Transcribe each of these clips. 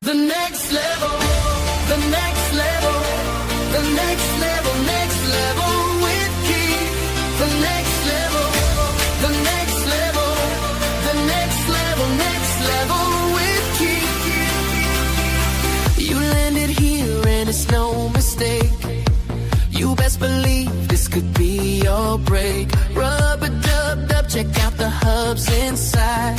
The next level, the next level, the next level, next level with Keith. The next level, the next level, the next level, next level with Keith. You landed here and it's no mistake. You best believe this could be your break. Rub-a-dub-dub, check out the hubs inside.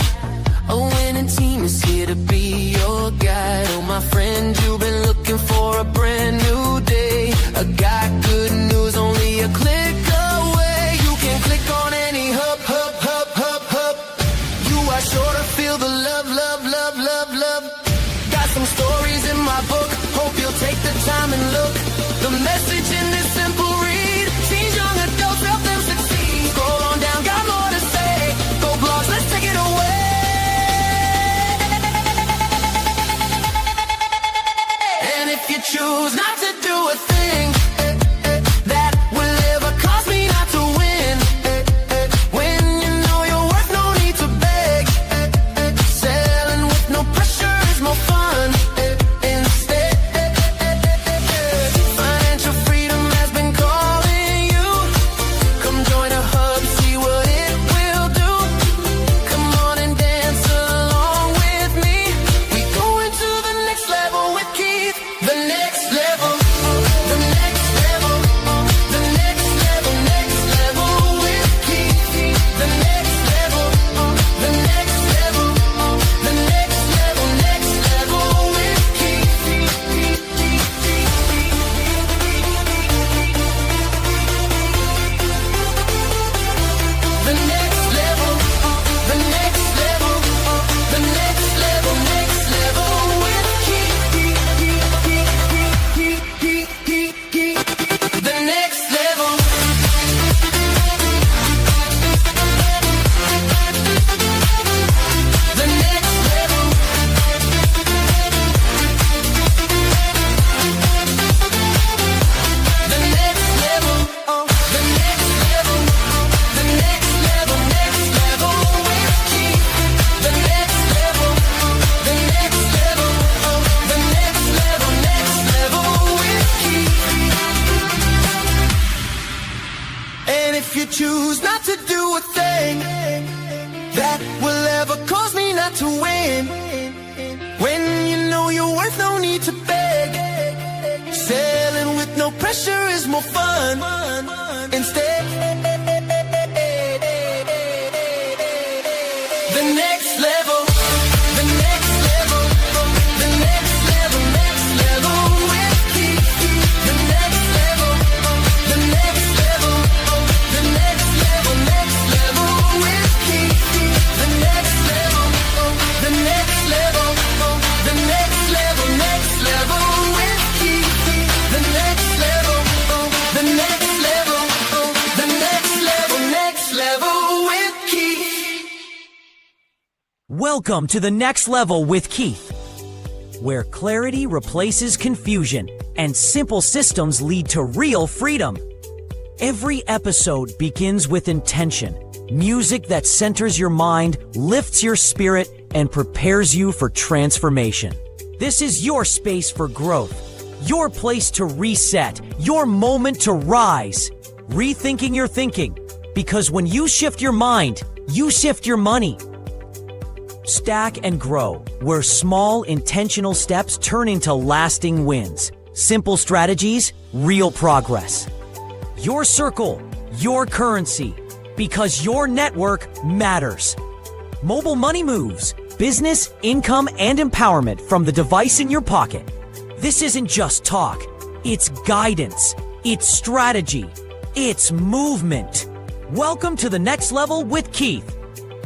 A winning team is here to be your guide. Oh, my friend, you've been looking for a brand new day. I got good news, only a click away. You can click on any hub, hub, hub, hub, hub. You are sure to feel the love, love, love, love, love. Got some stories in my book, hope you'll take the time and look. The message in this simple read, teens, young adults, help them succeed. Scroll on down, got more to say. Go blogs, let's take it away. If you choose not to do a thing that will ever cause me not to win, when you know your worth, no need to beg. Selling with no pressure is more fun. Instead, financial freedom has been calling you. Come join a hub, see what it will do. Come on and dance along with me. We go into the next level with Keith. The next level, the next level, the next level, next level with Keith. The next level, the next level, the next level, next level with Keith. The next level, the next level, the next level, next level with Keith. The next level. The next level. The next level. The next level. The next level. Next level with Keith. The next level. The next level. The next level. Next level with Keith. And if you choose not to do a thing that will ever cause me not to win, when you know your worth, no need to beg. Sailing with no pressure is more fun. Instead, the next level, the next level, the next level, next level with Keith. The next level, the next level, the next level, next level with Keith. The next level, the next level, the next level, next level with Keith. The next level, the next level, the next level, next level with Keith. Welcome to the Next Level with Keith, where clarity replaces confusion and simple systems lead to real freedom. Every episode begins with intention, music that centers your mind, lifts your spirit, and prepares you for transformation. This is your space for growth, your place to reset, your moment to rise. Rethinking your thinking, because when you shift your mind, you shift your money. Stack and grow, where small intentional steps turn into lasting wins. Simple strategies, real progress. Your circle, your currency, because your network matters. Mobile money moves, business, income, and empowerment from the device in your pocket. This isn't just talk, it's guidance, it's strategy, it's movement. Welcome to the Next Level with Keith.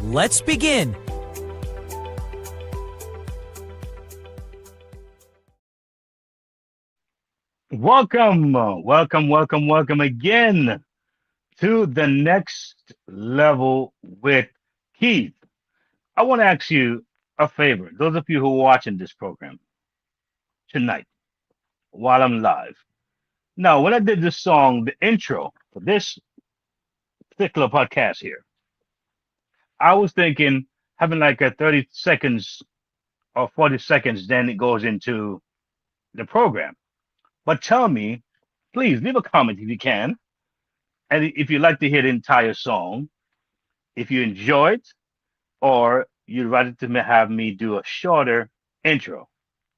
Let's begin. Welcome again to the Next Level with Keith. I want to ask you a favor. Those of you who are watching this program tonight while I'm live. Now, when I did this song, the intro for this particular podcast here, I was thinking having like a 30 seconds or 40 seconds, then it goes into the program. But tell me, please leave a comment if you can. And if you'd like to hear the entire song, if you enjoy it, or you'd rather to have me do a shorter intro.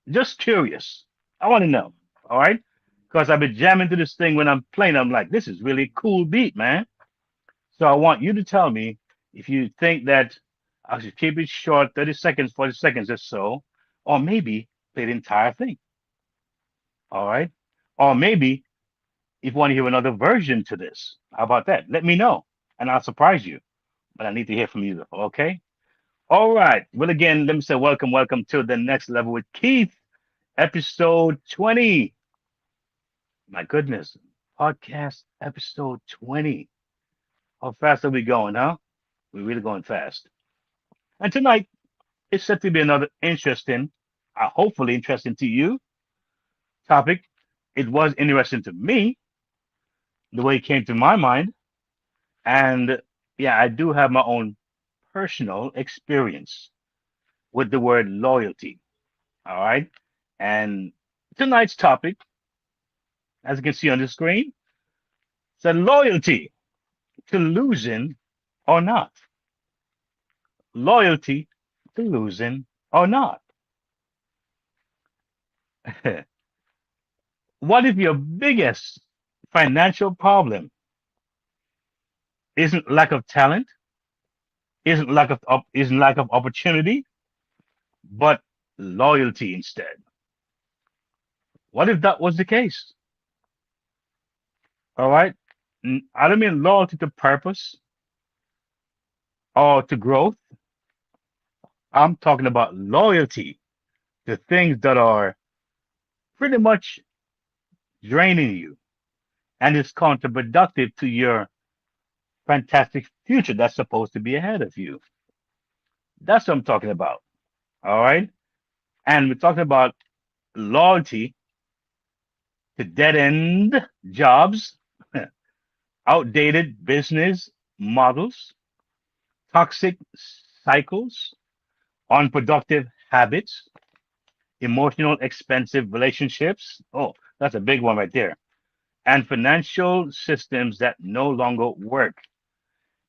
Just curious. I want to know. All right. Because I've been jamming to this thing when I'm playing. I'm like, this is really cool beat, man. So I want you to tell me if you think that I should keep it short, 30 seconds, 40 seconds or so, or maybe play the entire thing. All right. Or maybe if you want to hear another version to this, how about that? Let me know and I'll surprise you. But I need to hear from you. Okay. All right. Well, again, let me say welcome to the next level with Keith, episode 20. My goodness, podcast episode 20. How fast are we going, huh? We're really going fast. And tonight, it's set to be another interesting, hopefully interesting to you, topic. It was interesting to me, the way it came to my mind. And yeah, I do have my own personal experience with the word loyalty. All right. And tonight's topic, as you can see on the screen, said loyalty to losing or not. Loyalty to losing or not. What if your biggest financial problem isn't lack of talent, isn't lack of opportunity, but loyalty instead? What if that was the case? All right. I don't mean loyalty to purpose or to growth. I'm talking about loyalty to things that are pretty much draining you and is counterproductive to your fantastic future that's supposed to be ahead of you. That's what I'm talking about. All right. And we're talking about loyalty to dead end jobs, outdated business models, toxic cycles, unproductive habits, emotional expensive relationships. Oh, that's a big one right there. And financial systems that no longer work.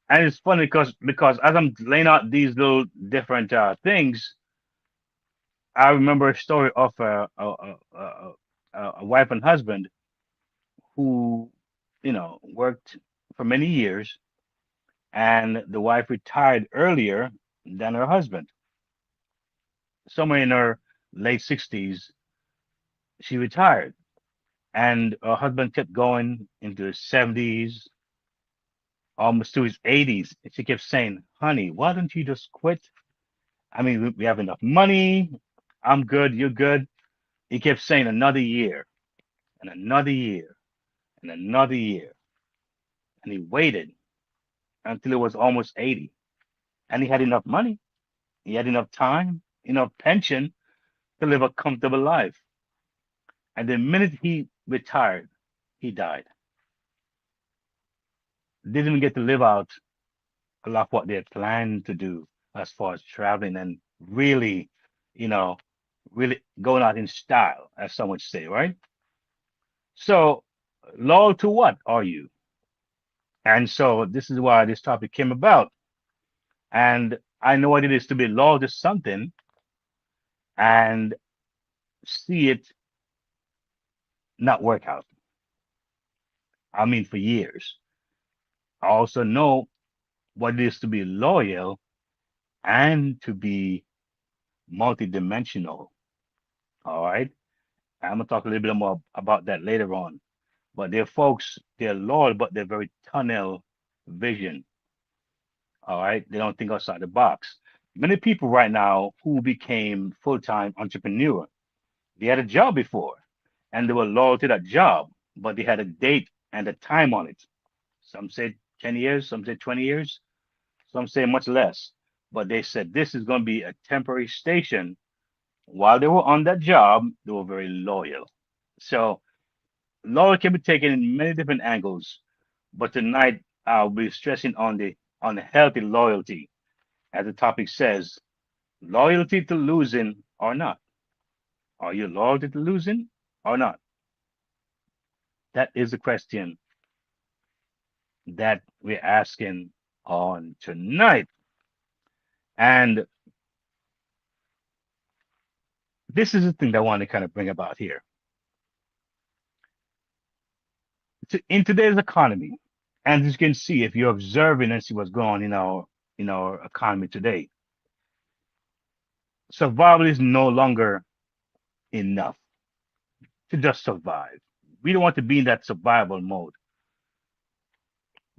And it's funny because as I'm laying out these little different things, I remember a story of a wife and husband who, worked for many years, and the wife retired earlier than her husband. Somewhere in her late 60s, she retired, and her husband kept going into his 70s, almost to his 80s. And she kept saying, "Honey, why don't you just quit? I mean, we have enough money. I'm good. You're good." He kept saying another year and another year and another year. And he waited until it was almost 80. And he had enough money. He had enough time, enough pension to live a comfortable life. And the minute he retired, he died. Didn't even get to live out a lot of what they had planned to do as far as traveling and really, you know, really going out in style, as some would say, right? So, loyal to what are you? And so this is why this topic came about. And I know what it is to be loyal to something and see it not work out. I mean, for years. I also know what it is to be loyal and to be multidimensional. All right. I'm gonna talk a little bit more about that later on. But they're folks, they're loyal, but they're very tunnel vision. All right. They don't think outside the box. Many people right now who became full-time entrepreneur, they had a job before and they were loyal to that job, but they had a date and a time on it. Some said 10 years, some said 20 years, some say much less. But they said this is going to be a temporary station. While they were on that job, they were very loyal. So loyal can be taken in many different angles. But tonight I'll be stressing on the healthy loyalty, as the topic says, loyalty to losing or not? Are you loyal to losing or not? That is the question that we're asking on tonight. And this is the thing that I want to kind of bring about here. In today's economy, and as you can see, if you're observing and see what's going on in our economy today, survival is no longer enough to just survive. We don't want to be in that survival mode.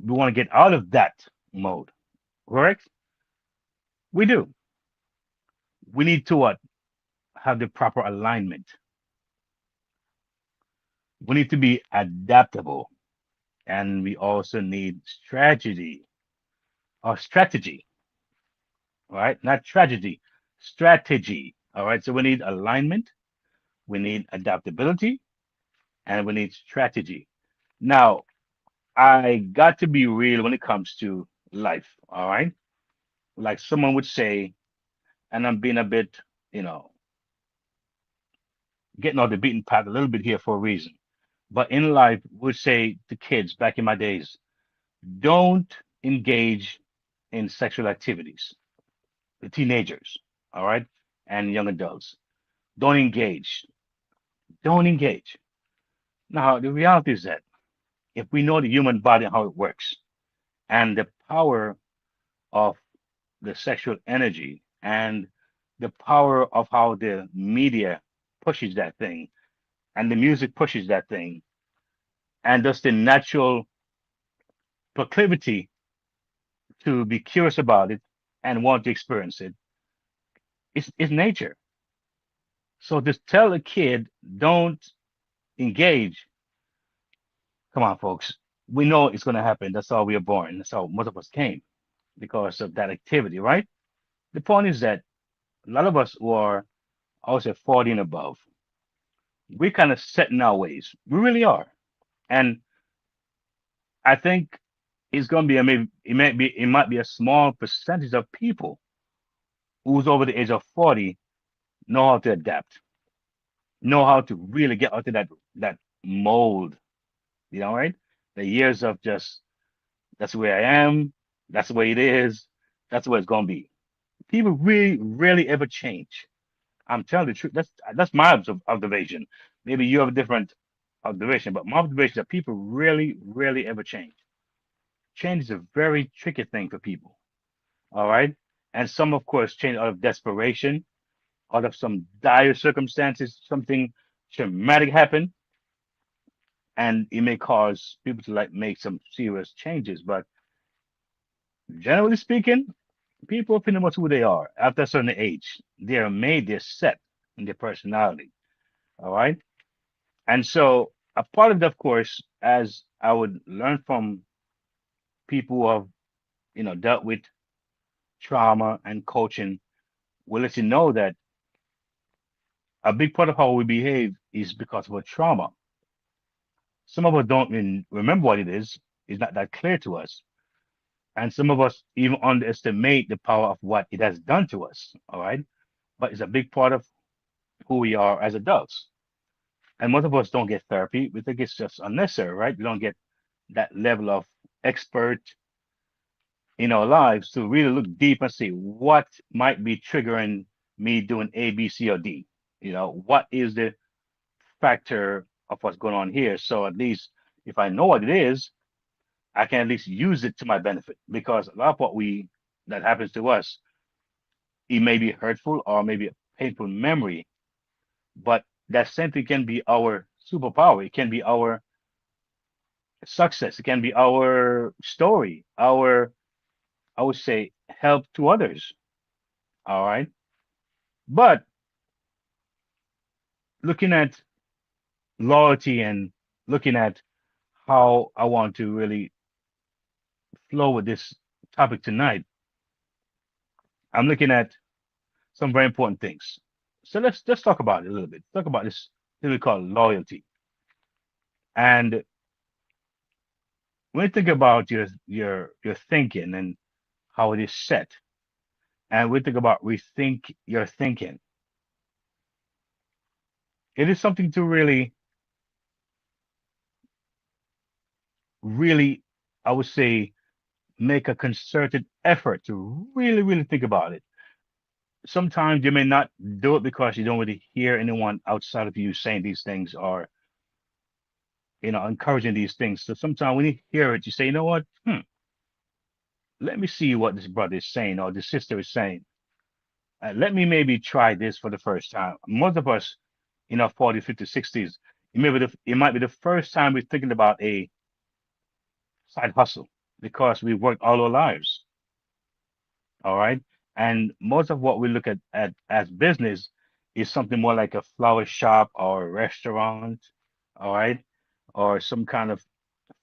We want to get out of that mode. Correct? We do. We need to what? Have the proper alignment. We need to be adaptable. And we also need strategy, right? Not tragedy, strategy. All right. So we need alignment, we need adaptability, and we need strategy. Now, I got to be real when it comes to life. All right. Like someone would say, and I'm being a bit, you know, getting off the beaten path a little bit here for a reason. But in life, would say to kids back in my days, don't engage in sexual activities. The teenagers, all right, and young adults, don't engage. Don't engage. Now, the reality is that if we know the human body and how it works and the power of the sexual energy and the power of how the media pushes that thing and the music pushes that thing and just the natural proclivity to be curious about it and want to experience it, it's nature. So just tell a kid, don't engage. Come on, folks. We know it's going to happen. That's how we are born. That's how most of us came because of that activity, right? The point is that a lot of us who are, I would say, 40 and above, we kind of set in our ways. We really are. And I think it's going to be, maybe it might be a small percentage of people who's over the age of 40 know how to adapt, know how to really get out of that mold, right? The years of just that's where I am, that's the way it is, that's the way it's gonna be. People really rarely ever change. I'm telling the truth. That's my observation. Maybe you have a different observation, but my observation is that people really, rarely ever change. Change is a very tricky thing for people. All right. And some, of course, change out of desperation, out of some dire circumstances, something traumatic happen, and it may cause people to like make some serious changes. But generally speaking, people are pretty much who they are after a certain age. They're made, they're set in their personality. All right. And so a part of it, of course, as I would learn from people who have, dealt with trauma and coaching, will let you know that a big part of how we behave is because of a trauma. Some of us don't even remember what it is. It's not that clear to us. And some of us even underestimate the power of what it has done to us. All right. But it's a big part of who we are as adults. And most of us don't get therapy. We think it's just unnecessary, right? We don't get that level of expert in our lives to really look deep and see what might be triggering me doing A, B, C, or D. What is the factor of what's going on here? So at least if I know what it is, I can at least use it to my benefit because a lot of what that happens to us, it may be hurtful or maybe a painful memory, but that simply can be our superpower. It can be our success. It can be our story, I would say, help to others. All right. But looking at loyalty and looking at how I want to really flow with this topic tonight, I'm looking at some very important things. So let's talk about it a little bit. Talk about this thing we call loyalty. And when you think about your thinking and how it is set, and we think about rethink your thinking, It is something to really, really, I would say, make a concerted effort to really, really think about it. Sometimes you may not do it because you don't really hear anyone outside of you saying these things or, encouraging these things. So sometimes when you hear it, you say, you know what? Let me see what this brother is saying or this sister is saying. Let me maybe try this for the first time. Most of us in our 40s, 50s, 60s, it might be the first time we're thinking about a side hustle because we worked all our lives. All right. And most of what we look at as business is something more like a flower shop or a restaurant, all right, or some kind of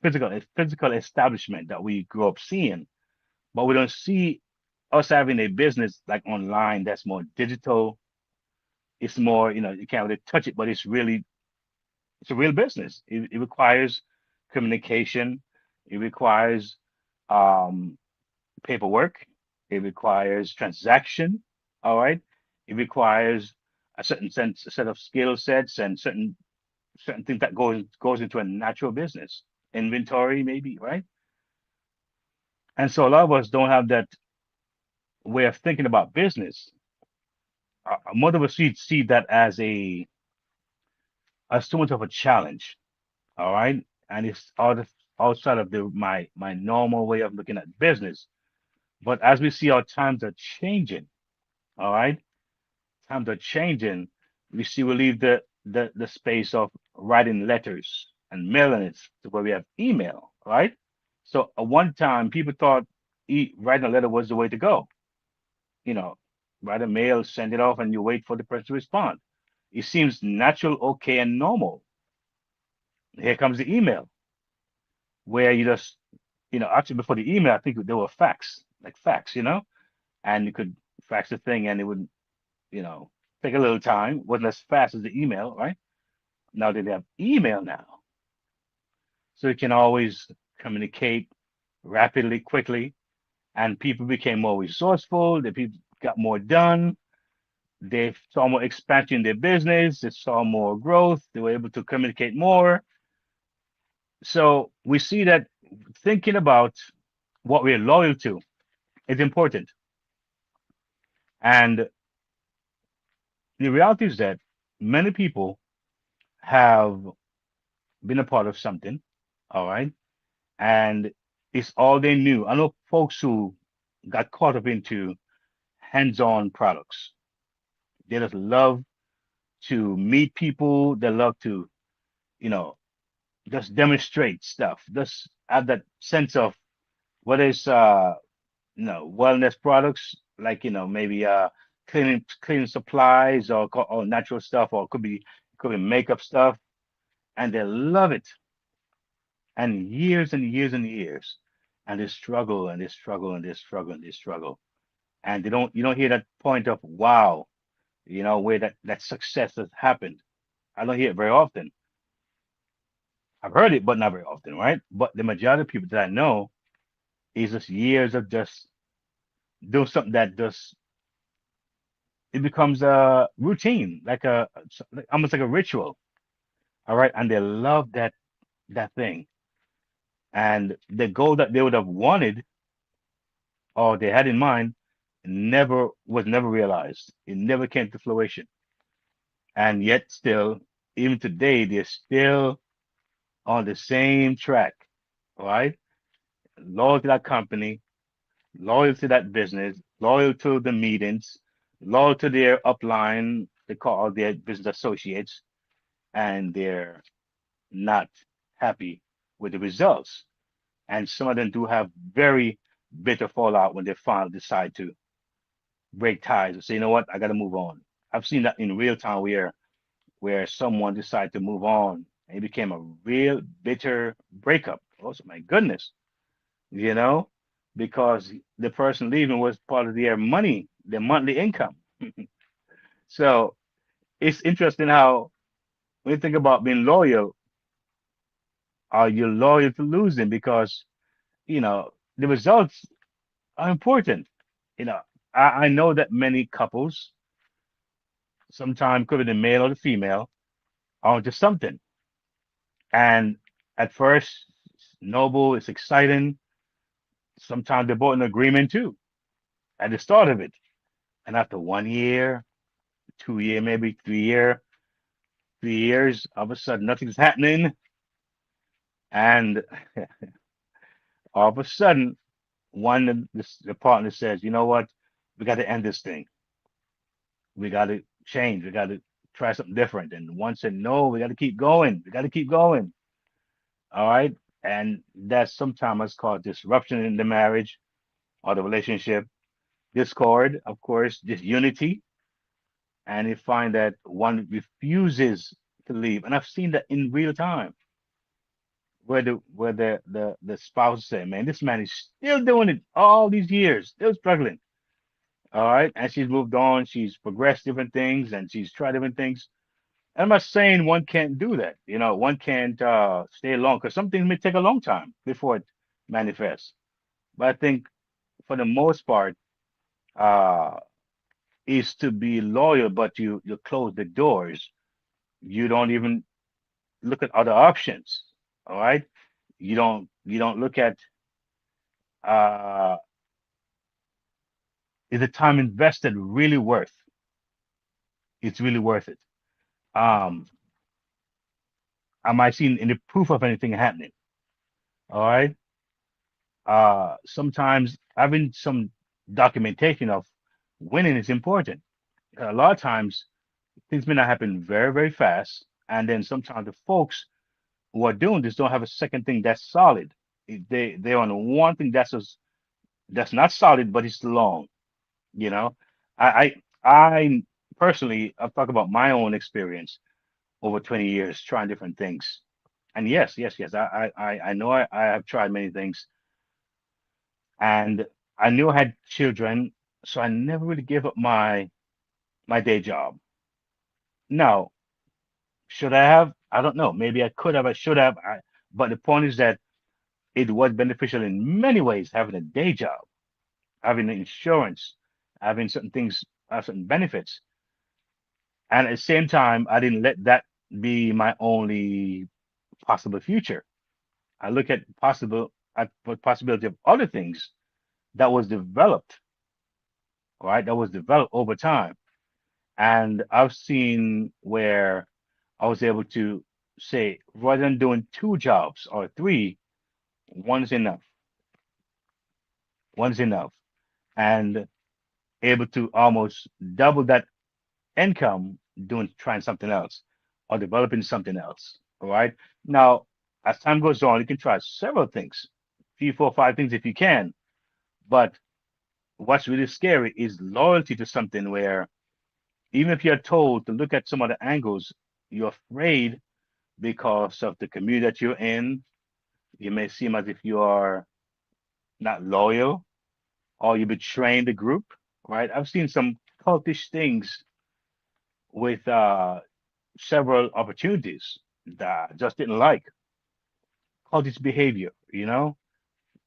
physical establishment that we grew up seeing. But we don't see us having a business like online that's more digital. It's more, you can't really touch it, but it's a real business. It requires communication. It requires um, paperwork. It requires transaction. All right. It requires a set of skill sets and certain things that goes into a natural business. Inventory, maybe, right? And so a lot of us don't have that way of thinking about business. Most of us see that as too much of a challenge. All right. And it's outside of my normal way of looking at business. But as we see our times are changing, all right, times are changing. We leave the space of writing letters and mailing it to where we have email, right? So at one time, people thought writing a letter was the way to go. You know, write a mail, send it off, and you wait for the person to respond. It seems natural, okay, and normal. Here comes the email, where you just, actually before the email, I think there were fax, and you could fax the thing, and it would, you know, take a little time. Wasn't as fast as the email, right? Now they have email now, so you can always communicate rapidly, quickly, and people became more resourceful. The people got more done. They saw more expansion in their business. They saw more growth. They were able to communicate more. So we see that thinking about what we're loyal to is important. And the reality is that many people have been a part of something, all right, and it's all they knew. I know folks who got caught up into hands-on products. They just love to meet people. They love to, you know, just demonstrate stuff. Just have that sense of whether it's wellness products like maybe cleaning supplies or natural stuff, or it could be makeup stuff, and they love it. And years and years and years, and they struggle and they struggle and they struggle and they struggle, and they don't you don't hear that point of wow, where that success has happened. I don't hear it very often. I've heard it, but not very often, right? But the majority of people that I know is just years of just doing something that just it becomes a routine, like almost like a ritual. All right, and they love that thing, and the goal that they would have wanted or they had in mind never realized. It never came to fruition, and yet still, even today, they're still on the same track. All right, loyal to that company, loyal to that business, loyal to the meetings, loyal to their upline, they call their business associates, and they're not happy with the results. And some of them do have very bitter fallout when they finally decide to break ties and say, you know what, I got to move on. I've seen that in real time where someone decided to move on and it became a real bitter breakup. Also, my goodness, you know, because the person leaving was part of their money, their monthly income. So it's interesting how when you think about being loyal, are you loyal to losing? Because, the results are important. You know, I know that many couples, sometimes could be the male or the female, onto something. And at first, it's noble, it's exciting. Sometimes they're both in agreement too at the start of it. And after 1 year, 2 year, maybe 3 years, all of a sudden nothing's happening. And all of a sudden, the partner says, you know what? We got to end this thing. We got to change. We got to try something different. And one said, no, we got to keep going. We got to keep going. All right. And that's sometimes called disruption in the marriage or the relationship, discord, of course, disunity. And you find that one refuses to leave. And I've seen that in real time where the spouse say, man, this man is still doing it all these years, still struggling. All right. And she's moved on, she's progressed different things and she's tried different things. And I'm not saying one can't do that. One can't stay long because some things may take a long time before it manifests. But I think for the most part, uh, is to be loyal, but you close the doors. You don't even look at other options. All right. You don't look at uh, is the time invested really worth? It's really worth it. Um, am I seeing any proof of anything happening? All right. Sometimes having some documentation of winning is important. A lot of times things may not happen very, very fast. And then sometimes the folks who are doing this don't have a second thing that's solid. They're on one thing that's not solid, but it's long. You know, I personally I've talked about my own experience over 20 years trying different things. And yes, yes, yes, I know I have tried many things, and I knew I had children, so I never really gave up my day job. Now, should I have? I don't know. Maybe I could have. I should have. But the point is that it was beneficial in many ways having a day job, having the insurance, having certain things, certain benefits. And at the same time, I didn't let that be my only possible future. I look at the possibility of other things that was developed, right? That was developed over time. And I've seen where I was able to say, rather than doing two jobs or three, one's enough. One's enough. And able to almost double that income doing trying something else or developing something else. All right. Now, as time goes on, you can try several things, three, four, five things if you can. But what's really scary is loyalty to something where even if you're told to look at some other angles, you're afraid because of the community that you're in. You may seem as if you are not loyal or you're betraying the group, right? I've seen some cultish things with several opportunities that I just didn't like. Cultish behavior,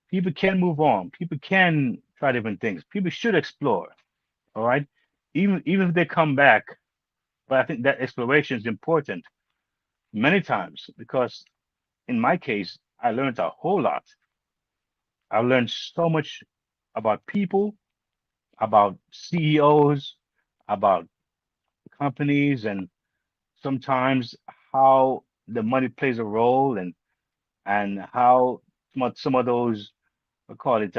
People can move on. People can try different things. People should explore, all right? Even if they come back, but I think that exploration is important many times because in my case, I learned a whole lot. I learned so much about people, about CEOs, about companies, and sometimes how the money plays a role and how some of those I call it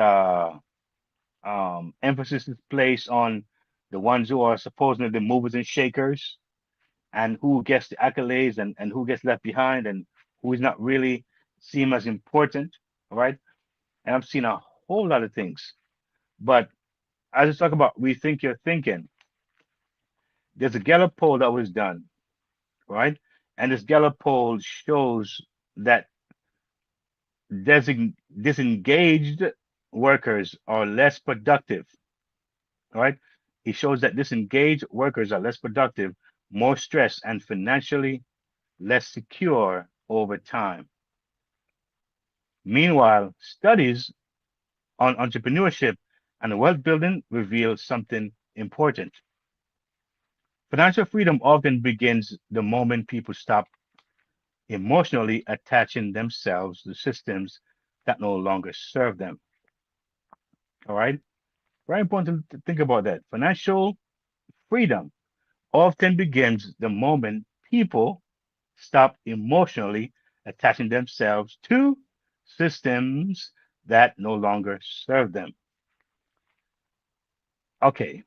emphasis is placed on the ones who are supposedly the movers and shakers and who gets the accolades and who gets left behind and who is not really seen as important, all right? And I've seen a whole lot of things. But as I talk about rethink your thinking, there's a Gallup poll that was done, right? And this Gallup poll shows that disengaged workers are less productive, right? It shows that disengaged workers are less productive, more stressed, and financially less secure over time. Meanwhile, studies on entrepreneurship and wealth building reveal something important. Financial freedom often begins the moment people stop emotionally attaching themselves to systems that no longer serve them. All right. Very important to think about that. Financial freedom often begins the moment people stop emotionally attaching themselves to systems that no longer serve them. Okay,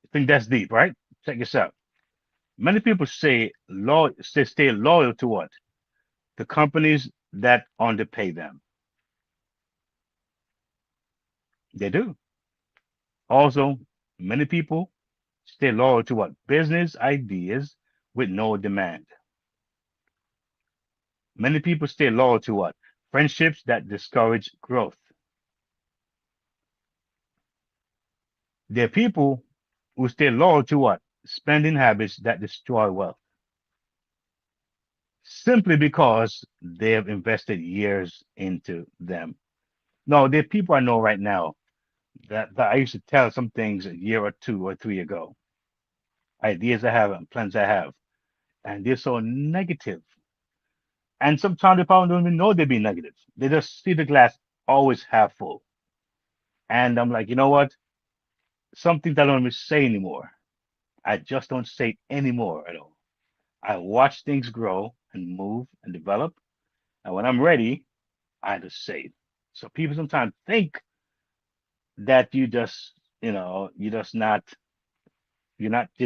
I think that's deep, right? Check this out. Many people stay loyal to what? The companies that underpay them. They do. Also, many people stay loyal to what? Business ideas with no demand. Many people stay loyal to what? Friendships that discourage growth. There are people who stay loyal to what? Spending habits that destroy wealth simply because they have invested years into them. No, there are people I know right now that I used to tell some things a year or two or three ago, ideas I have and plans I have, and they're so negative. And sometimes they probably don't even know they're being negative. They just see the glass always half full. And I'm like, you know what? Something that I don't even say anymore. I just don't say it anymore at all. I watch things grow and move and develop. And when I'm ready, I just say it. So people sometimes think that you're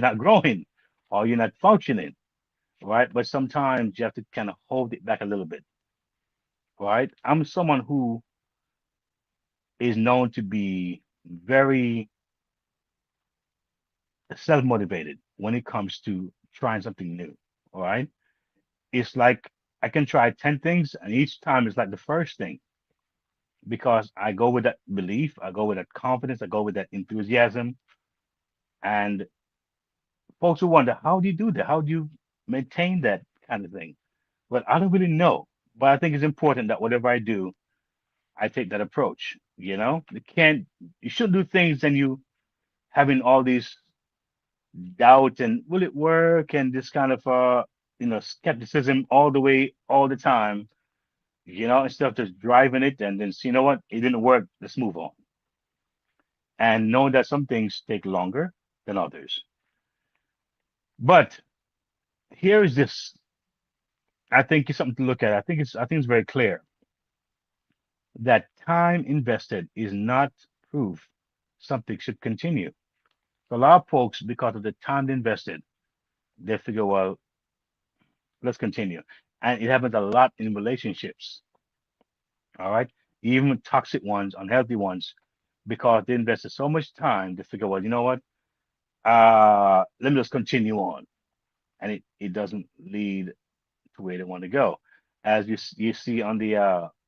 not growing or you're not functioning, right? But sometimes you have to kind of hold it back a little bit, right? I'm someone who is known to be very self-motivated when it comes to trying something new. All right. It's like I can try 10 things and each time it's like the first thing because I go with that belief, I go with that confidence, I go with that enthusiasm. And folks will wonder, how do you do that? How do you maintain that kind of thing? Well, I don't really know, but I think it's important that whatever I do, I take that approach. You shouldn't do things and you having all these doubt and will it work and this kind of skepticism all the way all the time, instead of just driving it and then see, you know what, it didn't work, let's move on. And know that some things take longer than others. But here is this. I think it's something to look at. I think it's very clear that time invested is not proof something should continue. For a lot of folks, because of the time they invested, they figure, well, let's continue. And it happens a lot in relationships. All right. Even toxic ones, unhealthy ones, because they invested so much time, they figure, well, you know what? Let me just continue on. And it doesn't lead to where they want to go. As you see on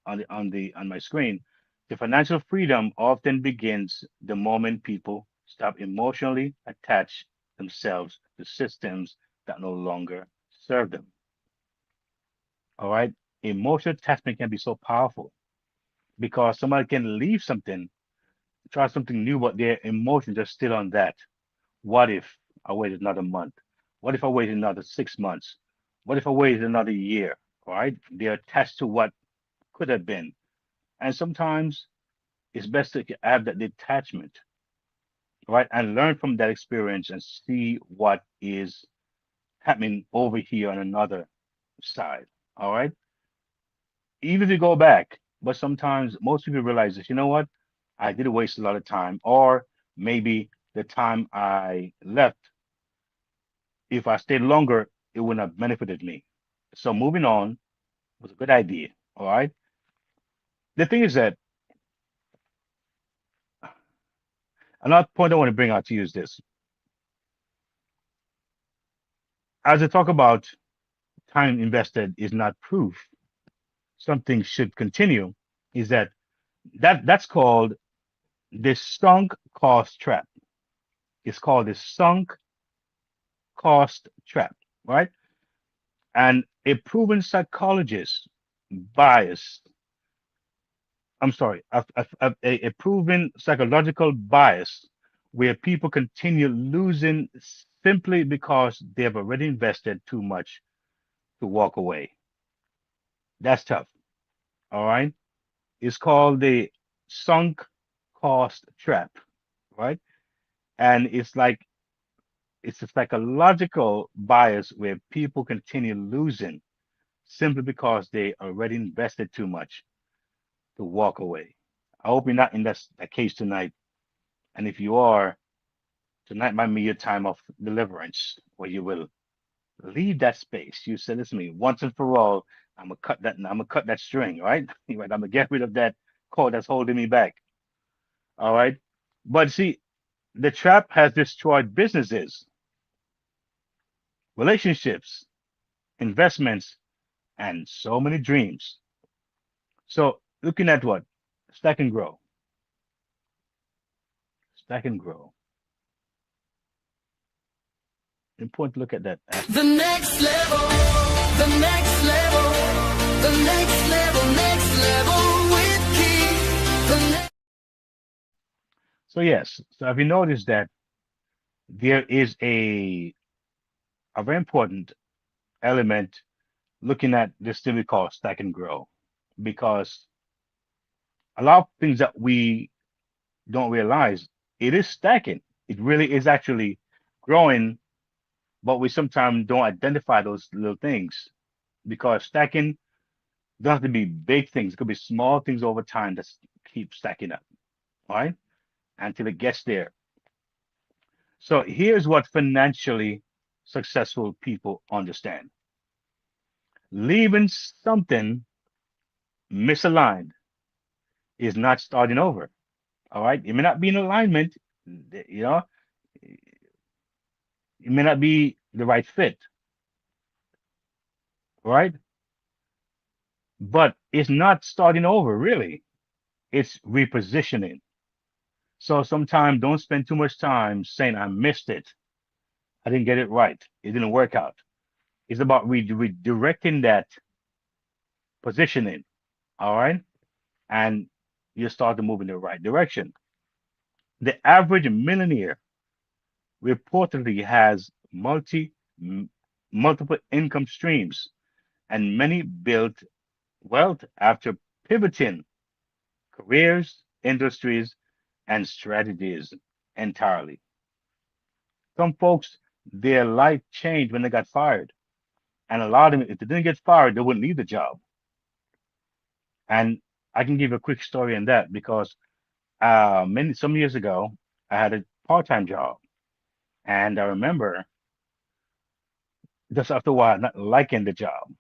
my screen, the financial freedom often begins the moment people stop emotionally attach themselves to systems that no longer serve them. All right. Emotional attachment can be so powerful because somebody can leave something, try something new, but their emotions are still on that. What if I waited another month? What if I waited another 6 months? What if I waited another year? All right. They're attached to what could have been. And sometimes it's best to have that detachment, right? And learn from that experience and see what is happening over here on another side. All right. Even if you go back, but sometimes most people realize this, you know what? I did waste a lot of time, or maybe the time I left, if I stayed longer, it wouldn't have benefited me. So moving on was a good idea. All right. The thing is that another point I want to bring out to you is this. As I talk about time invested is not proof something should continue, is that's called the sunk cost trap. It's called the sunk cost trap, right? And a proven psychologist bias, I'm sorry, a proven psychological bias where people continue losing simply because they've already invested too much to walk away. That's tough. All right. It's called the sunk cost trap, right? And it's a psychological bias where people continue losing simply because they already invested too much to walk away. I hope you're not in that case tonight. And if you are, tonight might be your time of deliverance where you will leave that space. You said, listen to me, once and for all, I'm gonna cut that string, right? Right, I'm gonna get rid of that cord that's holding me back. All right. But see, the trap has destroyed businesses, relationships, investments, and so many dreams. So looking at what? Stack and grow. Stack and grow. Important to look at that The aspect. next level, the next level, the next level with Keith. So yes, so have you noticed that there is a very important element looking at this thing we call stack and grow? Because a lot of things that we don't realize, it is stacking. It really is actually growing, but we sometimes don't identify those little things because stacking doesn't have to be big things. It could be small things over time that keep stacking up, all right, until it gets there. So here's what financially successful people understand. Leaving something misaligned is not starting over. All right. It may not be in alignment, you know, it may not be the right fit, right? But it's not starting over, really. It's repositioning. So sometimes don't spend too much time saying, I missed it. I didn't get it right. It didn't work out. It's about redirecting that positioning. All right. And you start to move in the right direction. The average millionaire reportedly has multiple income streams, and many built wealth after pivoting careers, industries, and strategies entirely. Some folks, their life changed when they got fired, and a lot of them, if they didn't get fired, they wouldn't leave the job. And I can give a quick story on that because some years ago, I had a part-time job, and I remember just after a while not liking the job,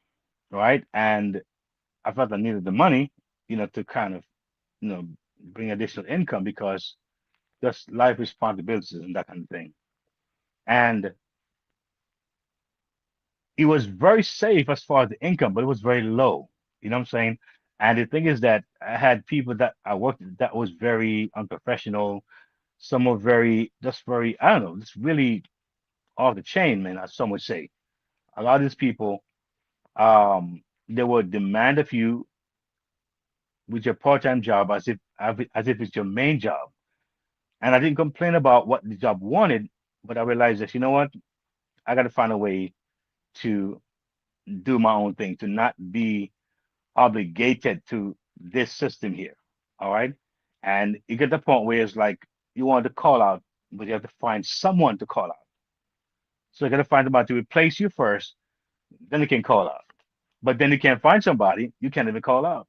right? And I felt I needed the money, to kind of, you know, bring additional income because just life responsibilities and that kind of thing. And it was very safe as far as the income, but it was very low. You know what I'm saying? And the thing is that I had people that I worked with that was very unprofessional. Some were just very, I don't know, just really off the chain, man, as some would say. A lot of these people, they would demand of you with your part-time job as if it's your main job. And I didn't complain about what the job wanted, but I realized that, you know what? I got to find a way to do my own thing, to not be obligated to this system here. All right. And you get the point where it's like you want to call out, but you have to find someone to call out. So you got to find somebody to replace you first, then you can call out. But then you can't find somebody, you can't even call out.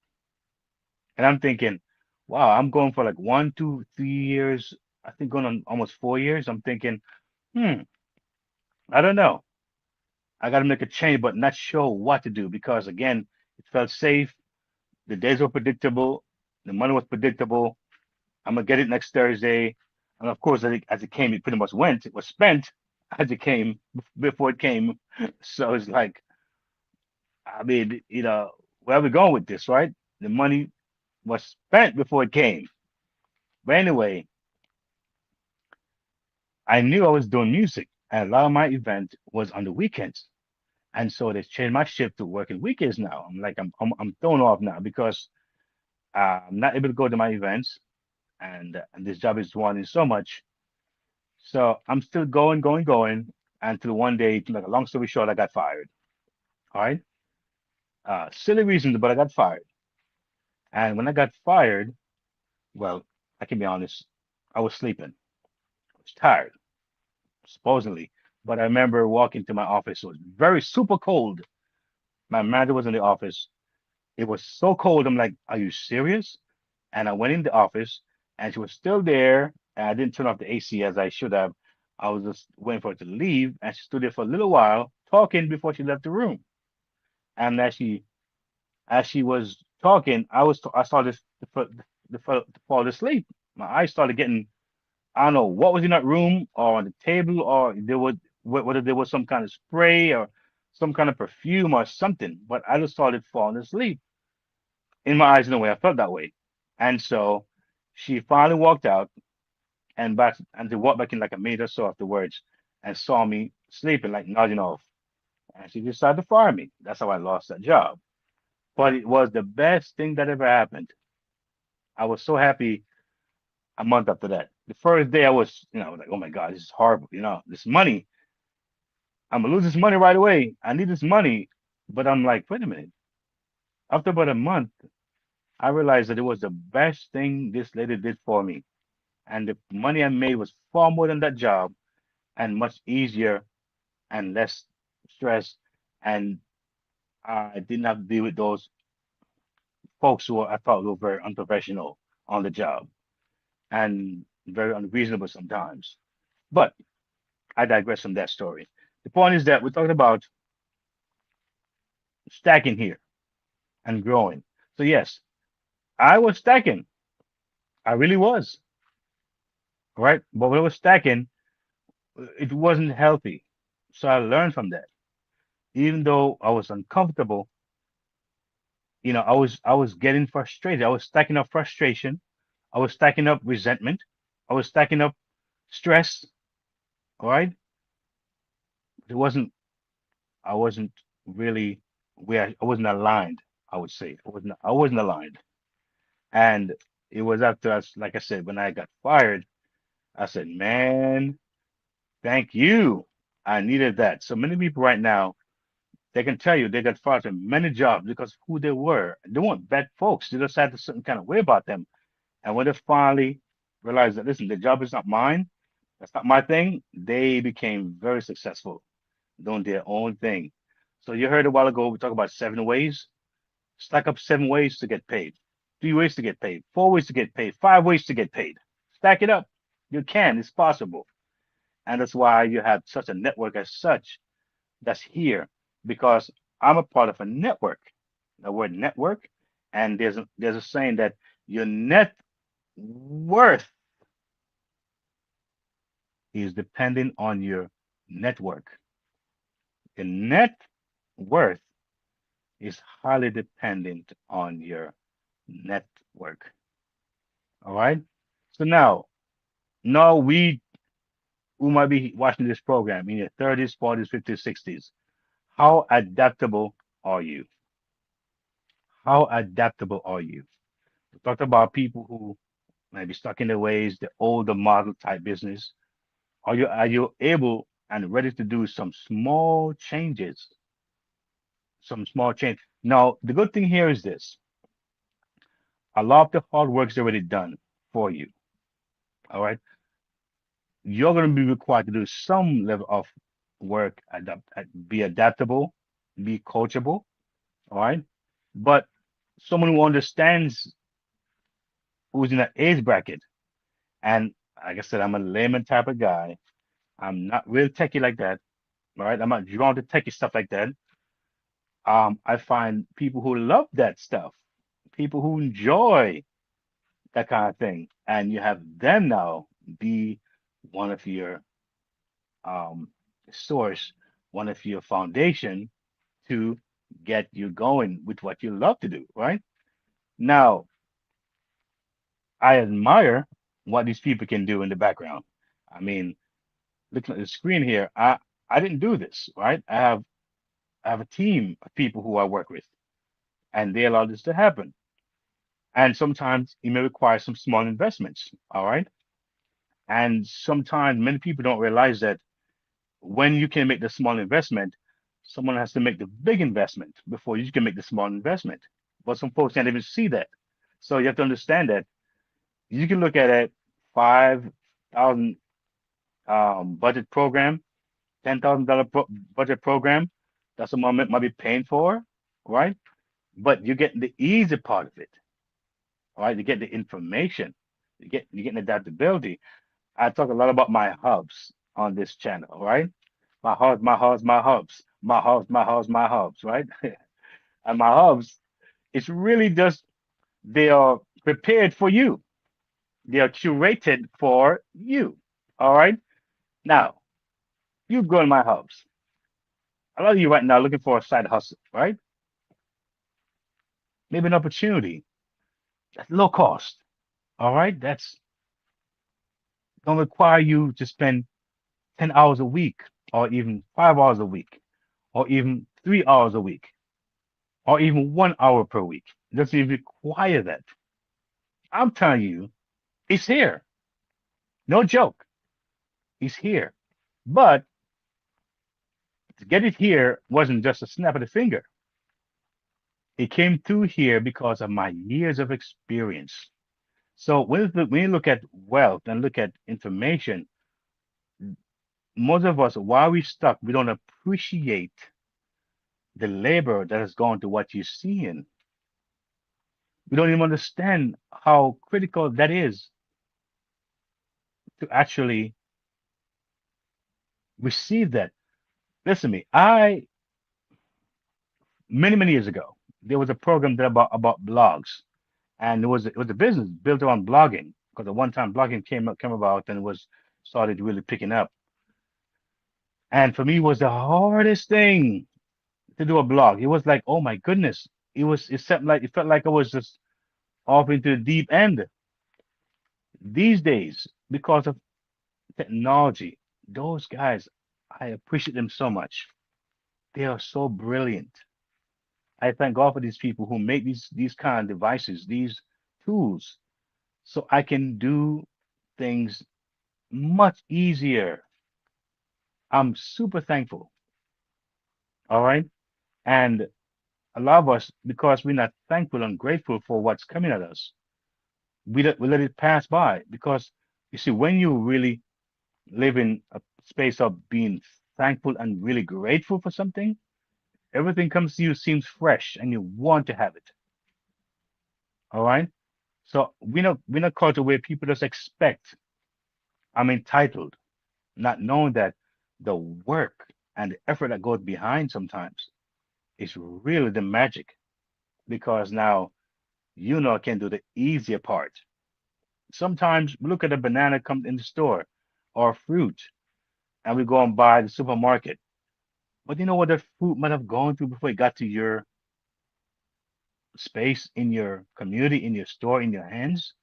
And I'm thinking, wow, I'm going for like 1, 2, 3 years. I think going on almost 4 years. I'm thinking, hmm, I don't know. I got to make a change, but not sure what to do because again, it felt safe. The days were predictable. The money was predictable. I'm gonna get it next Thursday. And of course, as it came, it pretty much went. It was spent as it came before it came. So it's like, I mean, where are we going with this, right? The money was spent before it came. But anyway, I knew I was doing music, and a lot of my event was on the weekends. And so they changed my shift to working weekends now. I'm like, I'm thrown off now because I'm not able to go to my events, and this job is wanting so much. So I'm still going, going, going until one day, like a long story short, I got fired. All right. Silly reasons, but I got fired. And when I got fired, well, I can be honest, I was sleeping. I was tired, supposedly. But I remember walking to my office. It was very super cold. My manager was in the office. It was so cold. I'm like, are you serious? And I went in the office and she was still there. And I didn't turn off the AC as I should have. I was just waiting for her to leave. And she stood there for a little while talking before she left the room. And as she was talking, I started to fall asleep. My eyes started getting, I don't know what was in that room or on the table, or there was whether there was some kind of spray or some kind of perfume or something. But I just started falling asleep in my eyes in a way. I felt that way. And so she finally walked out and they walked back in like a minute or so afterwards and saw me sleeping, like nodding off. And she decided to fire me. That's how I lost that job. But it was the best thing that ever happened. I was so happy a month after that. The first day I was, like, oh my God, this is horrible. This money, I'm gonna lose this money right away. I need this money. But I'm like, wait a minute. After about a month, I realized that it was the best thing this lady did for me. And the money I made was far more than that job and much easier and less stress. And I didn't have to deal with those folks who I thought were very unprofessional on the job and very unreasonable sometimes. But I digress from that story. The point is that we're talking about stacking here and growing. So, yes, I was stacking. I really was, right? But when I was stacking, it wasn't healthy. So I learned from that. Even though I was uncomfortable, I was getting frustrated. I was stacking up frustration. I was stacking up resentment. I was stacking up stress. All right. It wasn't I wasn't really where I wasn't aligned, I would say. I wasn't aligned. And it was after us, like I said, when I got fired, I said, man, thank you. I needed that. So many people right now, they can tell you they got fired from many jobs because of who they were. They weren't bad folks. They just had a certain kind of way about them. And when they finally realized that, listen, the job is not mine, that's not my thing, they became very successful doing their own thing. So you heard a while ago, we talked about 7 ways. Stack up 7 ways to get paid, 3 ways to get paid, 4 ways to get paid, 5 ways to get paid. Stack it up. You can, it's possible. And that's why you have such a network as such that's here because I'm a part of a network. The word network, and there's a saying that your net worth is depending on your network. Your net worth is highly dependent on your network. All right. So now we who might be watching this program in your 30s, 40s, 50s, 60s, how adaptable are you? How adaptable are you? We talked about people who might be stuck in their ways, the older model type business. Are you able and ready to do some small changes? Some small change. Now, the good thing here is this: a lot of the hard work is already done for you. All right, you're going to be required to do some level of work, be adaptable, be coachable. All right, but someone who understands who's in that age bracket, and like I said, I'm a layman type of guy. I'm not real techie like that. All right, I'm not drawn to techie stuff like that. I find people who love that stuff, people who enjoy that kind of thing, and you have them now be one of your um, source, one of your foundation to get you going with what you love to do, right? Now, I admire what these people can do in the background. I mean, looking at the screen here, I didn't do this, right? I have a team of people who I work with, and they allow this to happen. And sometimes it may require some small investments, all right? And sometimes many people don't realize that when you can make the small investment, someone has to make the big investment before you can make the small investment. But some folks can't even see that. So you have to understand that you can look at a 5,000 budget program, $10,000 budget program that someone might be paying for, right? But you're getting the easy part of it, right? You get the information, you're getting adaptability. I talk a lot about my hubs on this channel, right? My hubs, my hubs, my hubs, my hubs, my hubs, my hubs, right? And my hubs, it's really just they are prepared for you. They are curated for you. All right. Now, you go in my hubs. A lot of you right now looking for a side hustle, right? Maybe an opportunity that's low cost. All right. That's going to require you to spend 10 hours a week, or even 5 hours a week, or even 3 hours a week, or even 1 hour per week. It doesn't even require that. I'm telling you, it's here. No joke. It's here. But to get it here wasn't just a snap of the finger. It came through here because of my years of experience. So when you look at wealth and look at information, most of us, while we stuck, we don't appreciate the labor that has gone to what you're seeing. We don't even understand how critical that is to actually receive that. Listen to me. Many years ago, there was a program that about blogs, and it was a business built around blogging because at one time blogging came about and was started really picking up. And for me, it was the hardest thing to do a blog. It was like, oh my goodness, it felt like I was just off into the deep end. These days, because of technology, those guys, I appreciate them so much. They are so brilliant. I thank God for these people who make these kind of devices, these tools, so I can do things much easier. I'm super thankful. All right. And a lot of us, because we're not thankful and grateful for what's coming at us, we let it pass by. Because you see, when you really live in a space of being thankful and really grateful for something, everything comes to you seems fresh and you want to have it. All right. So we're not called to where people just expect. I'm entitled, not knowing that the work and the effort that goes behind sometimes is really the magic because now I can do the easier part. Sometimes we look at a banana come in the store or fruit and we go and buy the supermarket. But you know what that fruit might have gone through before it got to your space in your community, in your store, in your hands?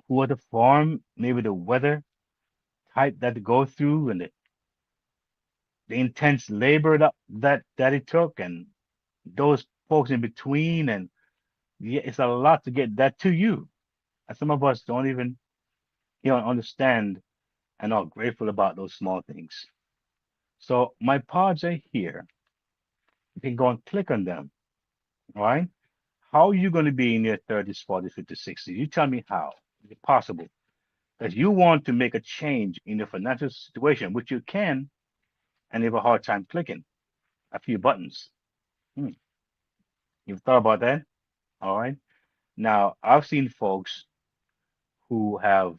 Who at the farm, maybe the weather type that they go through and the intense labor that it took and those folks in between and yeah, it's a lot to get that to you. And some of us don't even understand and are grateful about those small things. So my pods are here. You can go and click on them. All right. How are you going to be in your 30s, 40s, 50s, 60s? You tell me how. Is it possible that you want to make a change in your financial situation, which you can, and you have a hard time clicking a few buttons? Hmm. You've thought about that? All right. Now, I've seen folks who have,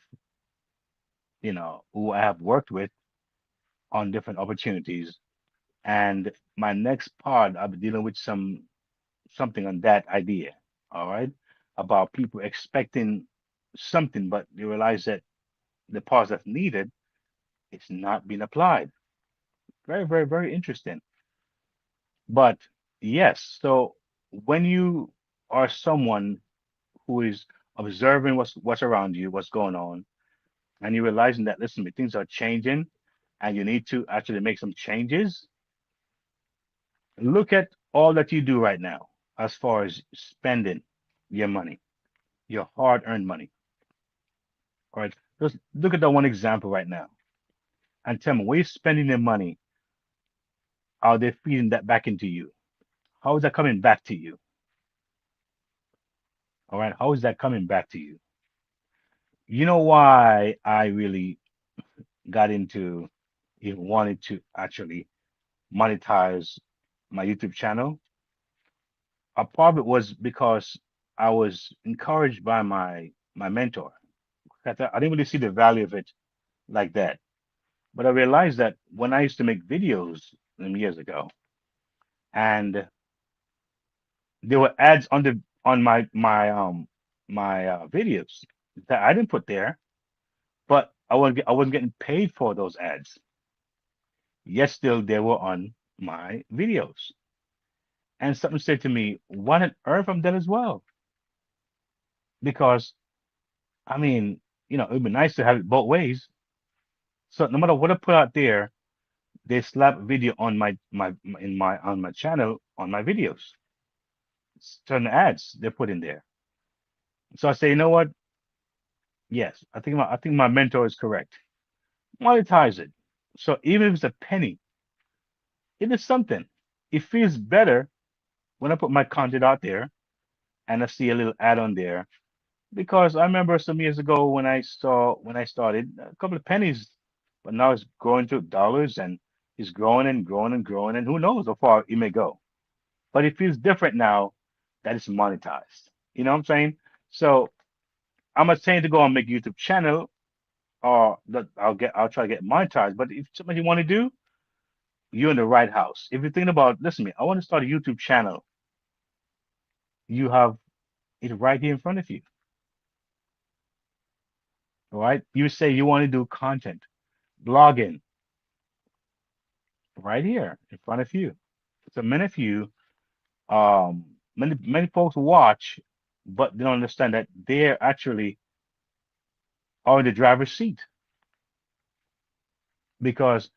who I have worked with on different opportunities. And my next part, I'll be dealing with something on that idea. All right. About people expecting something, but they realize that the parts that's needed, it's not being applied. Very, very, very interesting. But yes, so when you are someone who is observing what's around you, what's going on, and you're realizing that listen, things are changing and you need to actually make some changes, look at all that you do right now as far as spending your money, your hard-earned money. All right. Just look at that one example right now and tell me where you're spending their money. Are they feeding that back into you? How is that coming back to you? All right. How is that coming back to you? You know why I really got into even wanted to actually monetize my YouTube channel? A part of it was because I was encouraged by my mentor. I didn't really see the value of it like that. But I realized that when I used to make videos years ago, and there were ads on the on my videos that I didn't put there, but I wasn't getting paid for those ads. Yet still they were on my videos. And something said to me, why not earn from that as well? Because I mean, it'd be nice to have it both ways. So no matter what I put out there, they slap video on my on my channel on my videos. Certain ads they put in there. So I say, you know what? Yes, I think my mentor is correct. Monetize it. So even if it's a penny, it is something. It feels better when I put my content out there and I see a little ad on there. Because I remember some years ago when I started a couple of pennies, but now it's growing to dollars and it's growing and growing and growing, and who knows how far it may go. But it feels different now that it's monetized. You know what I'm saying? So I'm not saying to go and make a YouTube channel or that I'll try to get monetized. But if something you want to do, you're in the right house. If you're thinking about, listen to me, I want to start a YouTube channel, you have it right here in front of you. All right. You say you want to do content, blogging, right here in front of you. So many of you, many folks watch, but they don't understand that they're actually are in the driver's seat. Because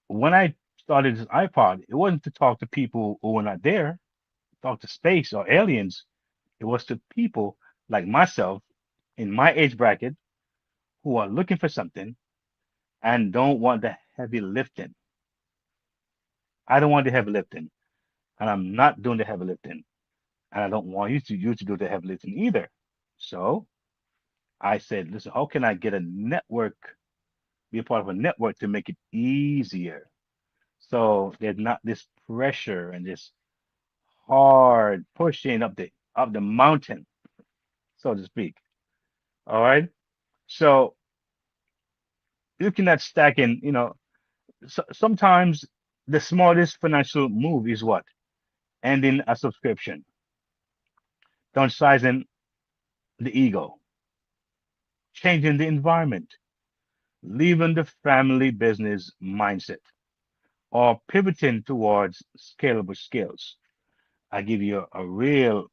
when I started this iPod, it wasn't to talk to people who were not there, talk to space or aliens. It was to people like myself in my age bracket who are looking for something and don't want the heavy lifting. I don't want the heavy lifting, and I'm not doing the heavy lifting, and I don't want you to do the heavy lifting either. So I said, listen, how can I get a network, be a part of a network to make it easier? So there's not this pressure and this hard pushing up the mountain, so to speak. All right. So looking at stacking, sometimes the smartest financial move is what? Ending a subscription, downsizing the ego, changing the environment, leaving the family business mindset, or pivoting towards scalable skills. I give you a real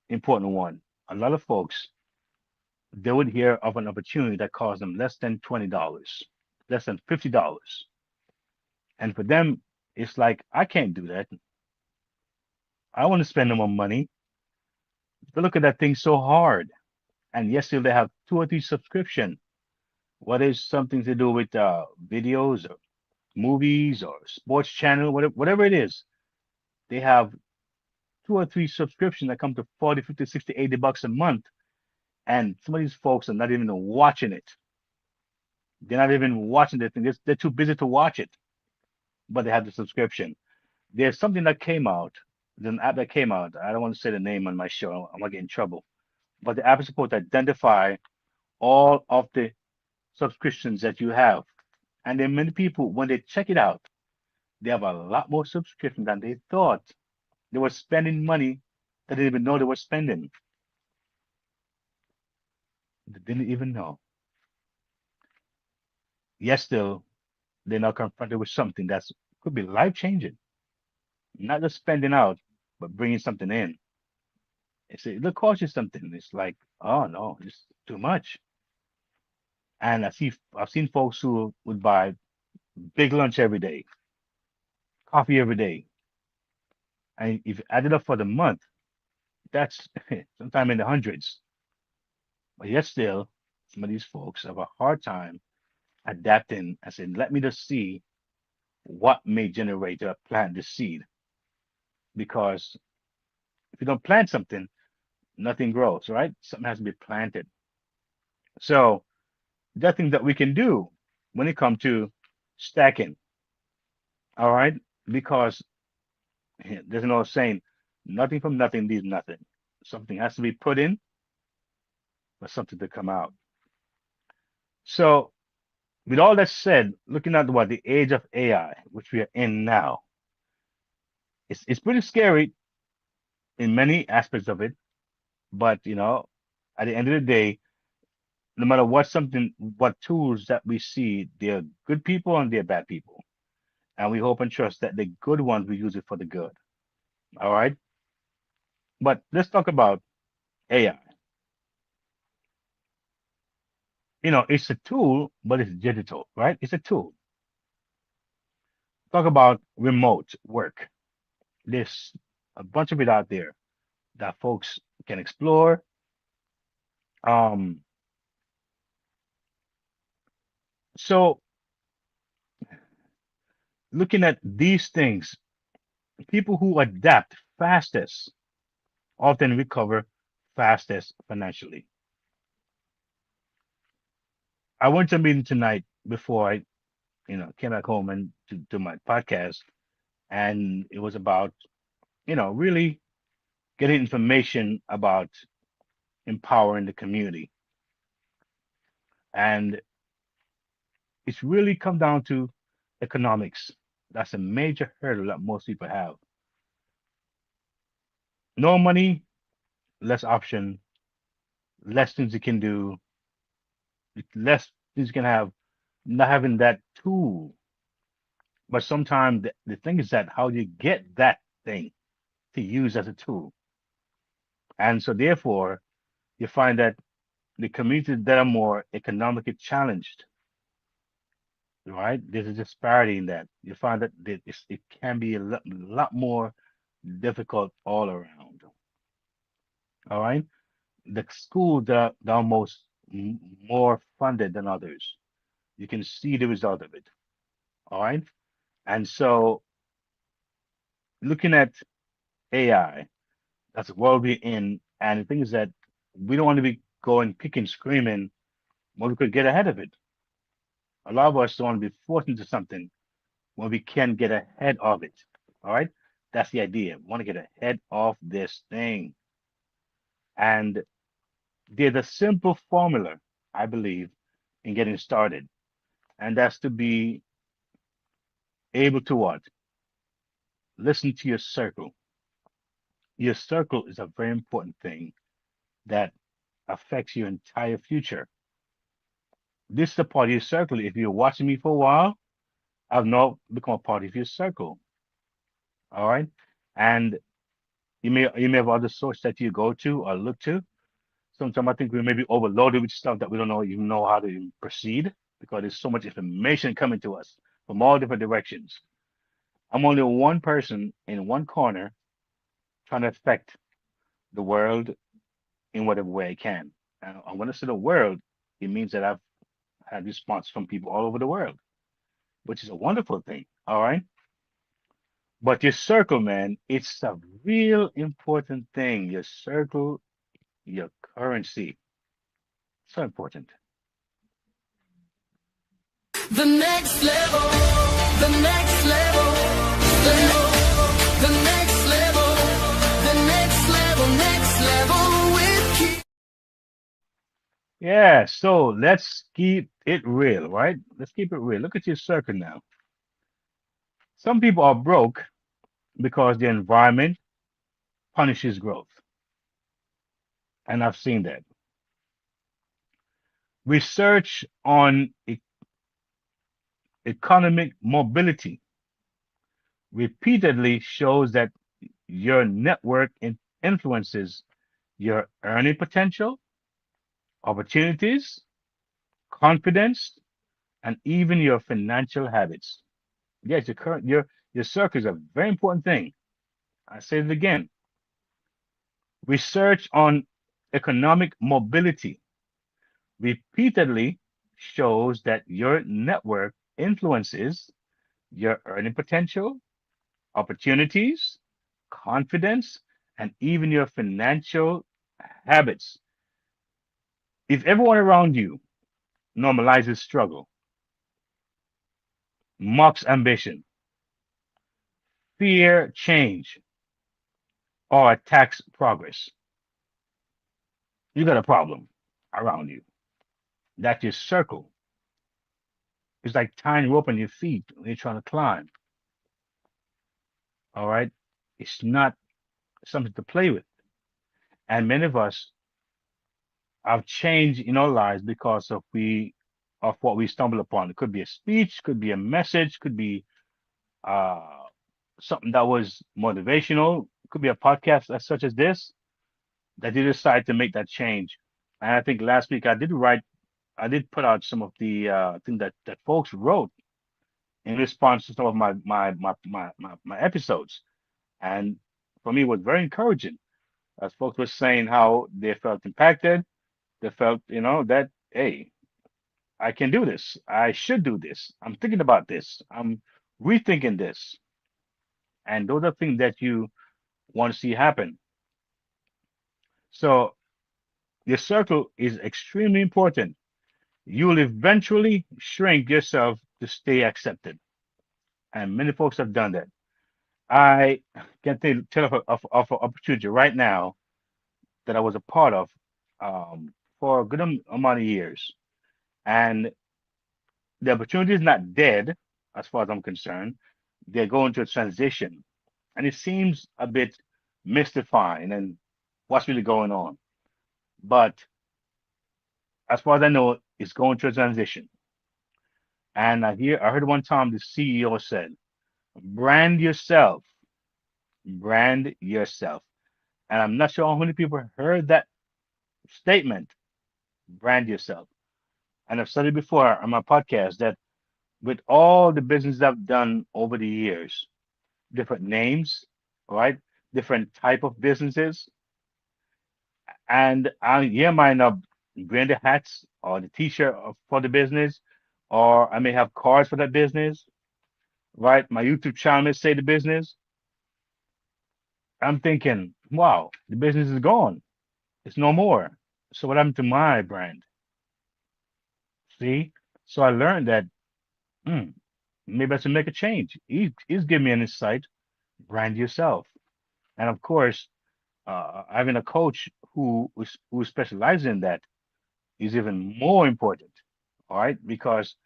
important one. A lot of folks, they would hear of an opportunity that costs them less than $20, less than $50. And for them, it's like, I can't do that. I want to spend no more money. They look at that thing so hard. And yes, still they have two or three subscription. What is something to do with videos or movies or sports channel, whatever it is. They have two or three subscriptions that come to 40, 50, 60, $80 a month. And some of these folks are not even watching it. They're not even watching the thing. They're too busy to watch it, but they have the subscription. There's something that came out. There's an app that came out. I don't want to say the name on my show. I'm gonna get in trouble. But the app is supposed to identify all of the subscriptions that you have. And then many people, when they check it out, they have a lot more subscriptions than they thought. They were spending money that they didn't even know they were spending. They didn't even know. Yet still, they're now confronted with something that's could be life changing. Not just spending out, but bringing something in. It'll cost you something. It's like, oh no, it's too much. And I've seen folks who would buy big lunch every day, coffee every day, and if you add it up for the month, that's sometime in the hundreds. But yet still, some of these folks have a hard time adapting and saying, let me just see what may generate or plant the seed. Because if you don't plant something, nothing grows, right? Something has to be planted. So there are things that we can do when it comes to stacking, all right? Because there's no saying, nothing from nothing leaves nothing. Something has to be put in for something to come out. So with all that said, looking at what the age of AI, which we are in now, it's pretty scary in many aspects of it. But at the end of the day, no matter what tools that we see, they're good people and they're bad people. And we hope and trust that the good ones we use it for the good. All right. But let's talk about AI. It's a tool, but it's digital, right? It's a tool. Talk about remote work. There's a bunch of it out there that folks can explore. Um, so looking at these things, people who adapt fastest often recover fastest financially. I went to a meeting tonight before I, came back home and to do my podcast, and it was about, really getting information about empowering the community. And it's really come down to economics. That's a major hurdle that most people have. No money, less option, less things you can do, less things you can have, not having that tool. But sometimes the thing is that how you get that thing to use as a tool. And so therefore, you find that the communities that are more economically challenged, right? There's a disparity in that. You find that it can be a lot more difficult all around. All right. The schools that are most more funded than others, you can see the result of it. All right. And so looking at AI, that's the world we're in. And the thing is that we don't want to be going kicking, screaming when we could get ahead of it. A lot of us don't want to be forced into something when we can get ahead of it. All right. That's the idea. We want to get ahead of this thing. And there's a simple formula, I believe, in getting started. And that's to be able to what? Listen to your circle. Your circle is a very important thing that affects your entire future. This is a part of your circle. If you're watching me for a while, I've now become a part of your circle. All right. And you may have other sources that you go to or look to. Sometimes I think we may be overloaded with stuff that we don't even know how to proceed because there's so much information coming to us from all different directions. I'm only one person in one corner trying to affect the world in whatever way I can. And when I say the world, it means that I've had response from people all over the world, which is a wonderful thing. All right. But your circle, man, it's a real important thing. Your circle, your currency, so important. The next level, the next level, the, the next level, the next level with Keith. Yeah, so let's keep it real, right? Let's keep it real. Look at your circle now. Some people are broke because the environment punishes growth. And I've seen that. Research on economic mobility repeatedly shows that your network influences your earning potential, opportunities, confidence, and even your financial habits. Yes, your circle is a very important thing. I say it again. Research on economic mobility repeatedly shows that your network influences your earning potential, opportunities, confidence, and even your financial habits. If everyone around you normalizes struggle, mocks ambition, fear change, or attacks progress, you got a problem around you. That's your circle. It's like tying rope on your feet when you're trying to climb. All right. It's not something to play with. And many of us have changed in our lives because of what we stumble upon. It could be a speech, could be a message, could be uh, something that was motivational, could be a podcast such as this that you decide to make that change. And I think last week I did put out some of the things that folks wrote in response to some of my episodes. And for me, it was very encouraging as folks were saying how they felt impacted. They felt, that, hey, I can do this. I should do this. I'm thinking about this. I'm rethinking this. And those are things that you want to see happen. So your circle is extremely important. You will eventually shrink yourself to stay accepted. And many folks have done that. I can tell of an opportunity right now that I was a part of for a good amount of years. And the opportunity is not dead, as far as I'm concerned. They're going through a transition. And it seems a bit mystifying and what's really going on. But as far as I know, it's going through a transition. And I heard one time the CEO said, brand yourself, brand yourself. And I'm not sure how many people heard that statement, brand yourself. And I've said it before on my podcast that with all the business I've done over the years, different names, right? Different type of businesses. And yeah, might not wearing the hats or the t-shirt for the business, or I may have cards for that business, right? My YouTube channel may say the business. I'm thinking, wow, the business is gone. It's no more. So what happened to my brand? See? So I learned that hmm, maybe I should make a change. He's giving me an insight. Brand yourself. And of course, having a coach who specializes in that is even more important. All right, because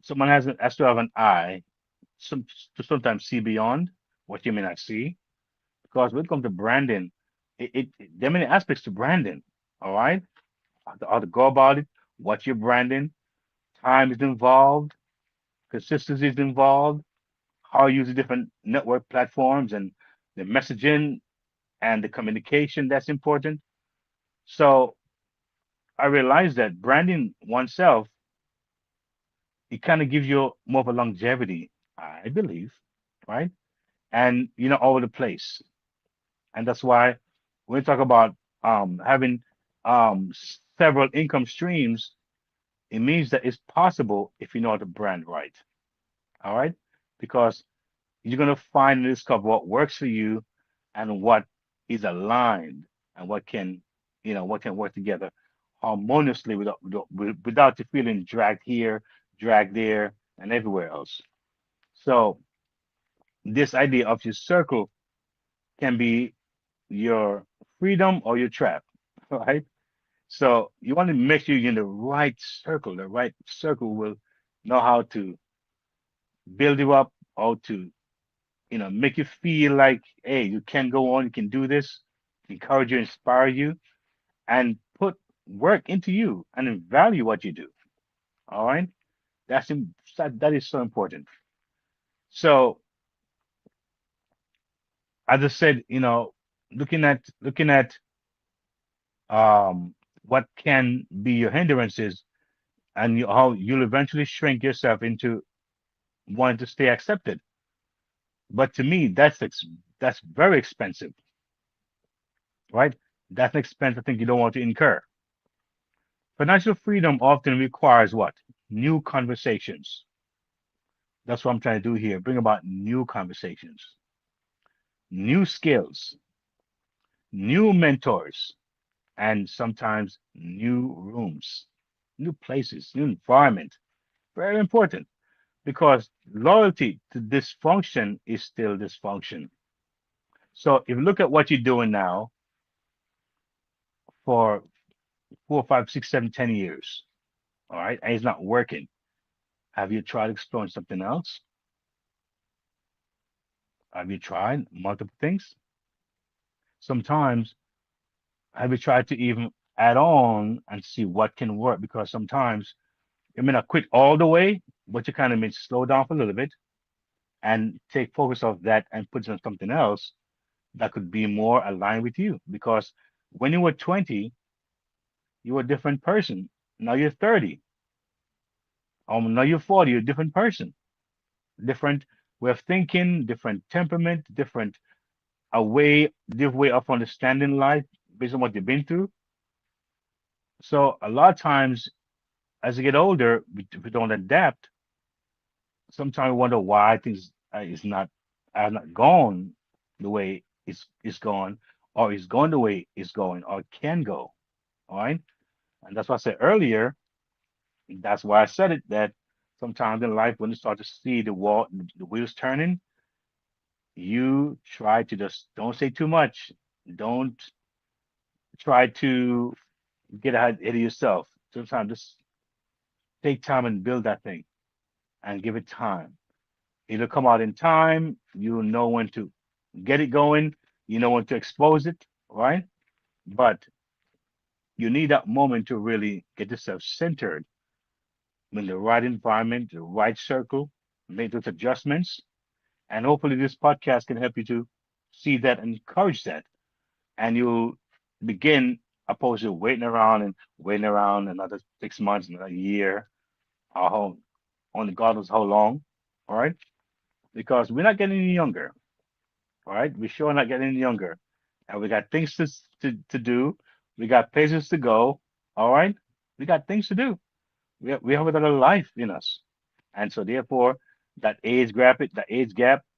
someone has to have an eye some to sometimes see beyond what you may not see. Because when it comes to branding, there are many aspects to branding. All right, how to go about it, what you're branding, time is involved, consistency is involved, how you use the different network platforms and the messaging and the communication that's important. So I realized that branding oneself, it kind of gives you more of a longevity, I believe, right? And all over the place. And that's why when we talk about having several income streams, it means that it's possible if you know how to brand right. All right. Because you're going to find and discover what works for you and what is aligned and what can work together harmoniously without you feeling dragged here, dragged there, and everywhere else. So this idea of your circle can be your freedom or your trap, right? So you want to make sure you're in the right circle. The right circle will know how to build you up, how to make you feel like, hey, you can go on, you can do this, encourage you, inspire you, and put work into you and value what you do. All right, that is so important. So as I said, looking at what can be your hindrances and how you'll eventually shrink yourself into wanting to stay accepted. But to me, that's very expensive, right? That's an expense I think you don't want to incur. Financial freedom often requires what? New conversations. That's what I'm trying to do here. Bring about new conversations, new skills, new mentors, and sometimes new rooms, new places, new environment. Very important because loyalty to dysfunction is still dysfunction. So if you look at what you're doing now for 4, 5, 6, 7, 10 years, all right, and it's not working, have you tried exploring something else? Have you tried multiple things? Sometimes have you tried to even add on and see what can work? Because sometimes you may not quit all the way, but you kind of may slow down for a little bit and take focus off that and put it on something else that could be more aligned with you. Because when you were 20, you were a different person. Now you're 30. Now you're 40, you're a different person. Different way of thinking, different temperament, different way of understanding life based on what you've been through. So a lot of times as you get older, we don't adapt. Sometimes we wonder why things is not are not gone the way it's gone, or is going the way it's going, or can go. All right, and that's what I said earlier. That's why I said it that sometimes in life when you start to see the wheels turning, you try to just don't say too much. Don't try to get ahead of yourself. Sometimes just take time and build that thing and give it time. It'll come out in time. You know when to get it going. You know when to expose it, right? But you need that moment to really get yourself centered in the right environment, the right circle, make those adjustments. And hopefully this podcast can help you to see that and encourage that. And you'll begin opposed to waiting around another 6 months, another year, or only God knows how long. All right. Because we're not getting any younger. All right, we're sure not getting any younger, and we got things to do. We got places to go. All right, we got things to do. We have another life in us, and so therefore that age gap,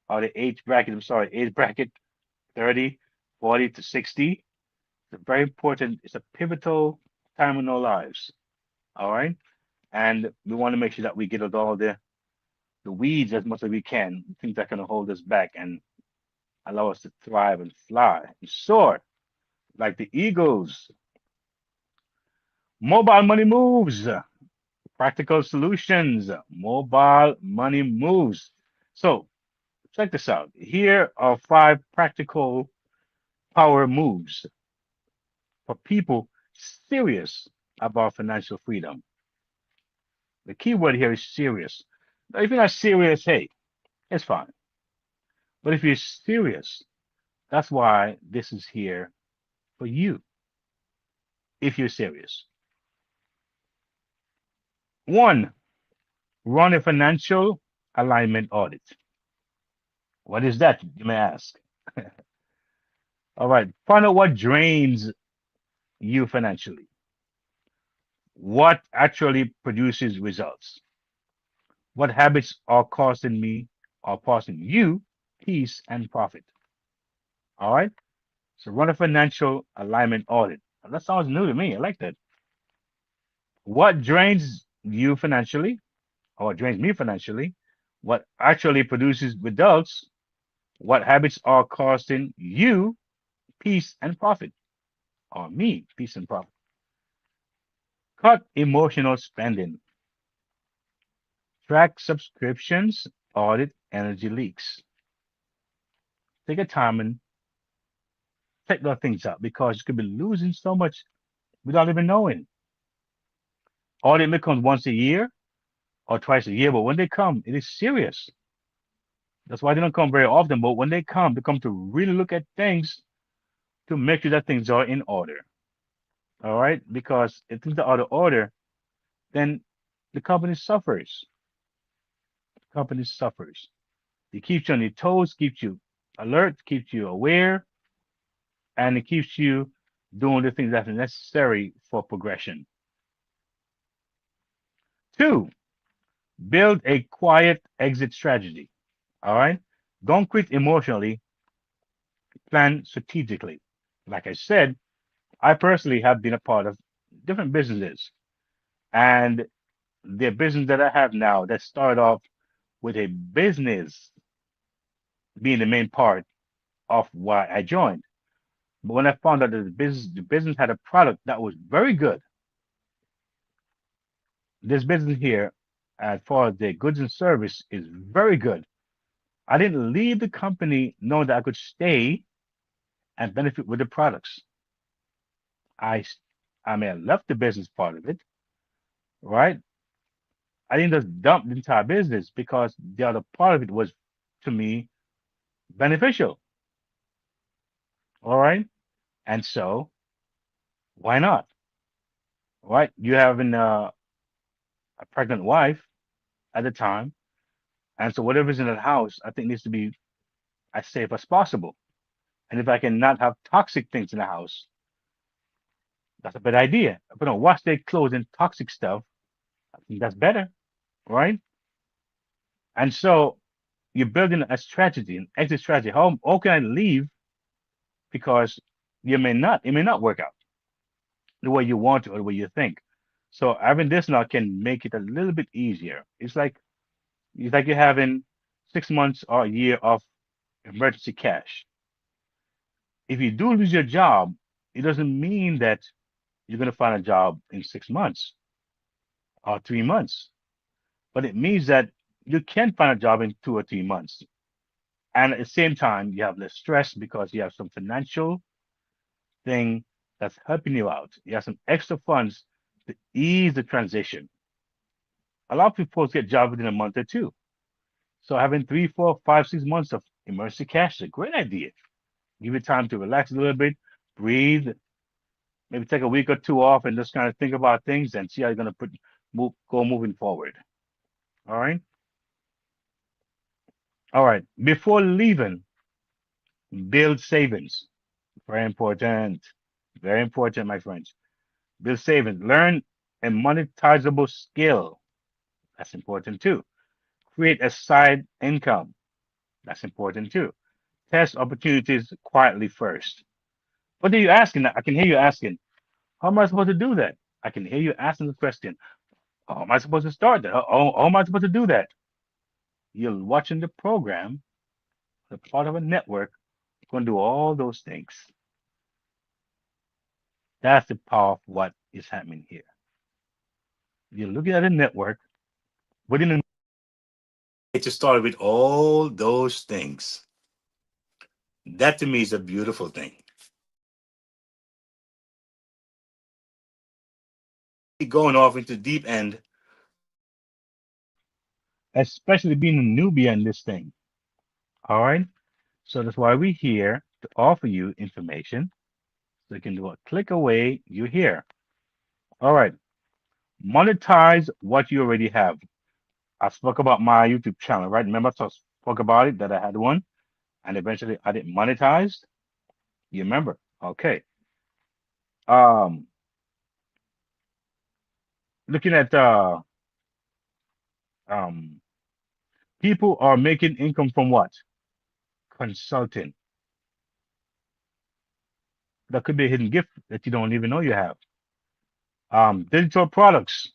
or the age bracket. I'm sorry, age bracket 30, 40 to 60. It's a very important. It's a pivotal time in our lives. All right, and we want to make sure that we get out all the weeds as much as we can, things that can hold us back and allow us to thrive and fly and soar like the eagles. Mobile money moves, practical solutions, mobile money moves. So check this out. Here are 5 practical power moves for people serious about financial freedom. The key word here is serious. Now, if you're not serious, hey, it's fine. But if you're serious, that's why this is here for you. If you're serious. One, run a financial alignment audit. What is that, you may ask? All right, find out what drains you financially, what actually produces results, what habits are costing me or costing you peace and profit. All right, so run a financial alignment audit. That sounds new to me. I like that. What drains you financially, or what drains me financially, what actually produces results, what habits are costing you peace and profit, or me peace and profit. Cut emotional spending. Track subscriptions, audit energy leaks. Take a time and check those things out because you could be losing so much without even knowing. Audit may come once a year or twice a year, but when they come, it is serious. That's why they don't come very often. But when they come to really look at things to make sure that things are in order. All right, because if things are out of order, then the company suffers. The company suffers. It keeps you on your toes, keeps you alert, keeps you aware, and it keeps you doing the things that are necessary for progression. Two, build a quiet exit strategy. All right. Don't quit emotionally, plan strategically. Like I said, I personally have been a part of different businesses, and the business that I have now that started off with a business being the main part of why I joined. But when I found out that the business had a product that was very good, this business here, as far as their goods and service, is very good. I didn't leave the company knowing that I could stay and benefit with the products. I, s- I may have left the business part of it, right? I didn't just dump the entire business because the other part of it was, to me, beneficial. All right. And so why not? Right? You having a pregnant wife at the time. And so whatever's in the house, I think needs to be as safe as possible. And if I can not have toxic things in the house, that's a bad idea. If I don't wash their clothes and toxic stuff, I think that's better, right? And so you're building a strategy, an exit strategy. How can I leave? Because it may not work out the way you want to or the way you think. So having this now can make it a little bit easier. It's like you're having 6 months or a year of emergency cash. If you do lose your job, it doesn't mean that you're going to find a job in 6 months or 3 months, but it means that you can find a job in 2 or 3 months. And at the same time, you have less stress because you have some financial thing that's helping you out. You have some extra funds to ease the transition. A lot of people get jobs within a month or two. So having 3, 4, 5, 6 months of emergency cash is a great idea. Give you time to relax a little bit, breathe, maybe take a week or two off and just kind of think about things and see how you're going to go moving forward. All right. All right. Before leaving, build savings. Very important. Very important, my friends. Build savings. Learn a monetizable skill. That's important too. Create a side income. That's important too. Test opportunities quietly first. What are you asking? I can hear you asking, how am I supposed to do that? I can hear you asking the question, how am I supposed to start that? How am I supposed to do that? You're watching the program, the part of a network, going to do all those things. That's the power of what is happening here. You're looking at a network within a get you started with all those things. That to me is a beautiful thing. Going off into deep end, especially being a newbie in this thing. All right. So that's why we're here to offer you information. So you can do a click away, you're here. All right. Monetize what you already have. I spoke about my YouTube channel, right? Remember, I spoke about it that I had one and eventually I didn't monetize. You remember? Okay. Um, looking at um people are making income from what? Consulting. That could be a hidden gift that you don't even know you have. Digital products,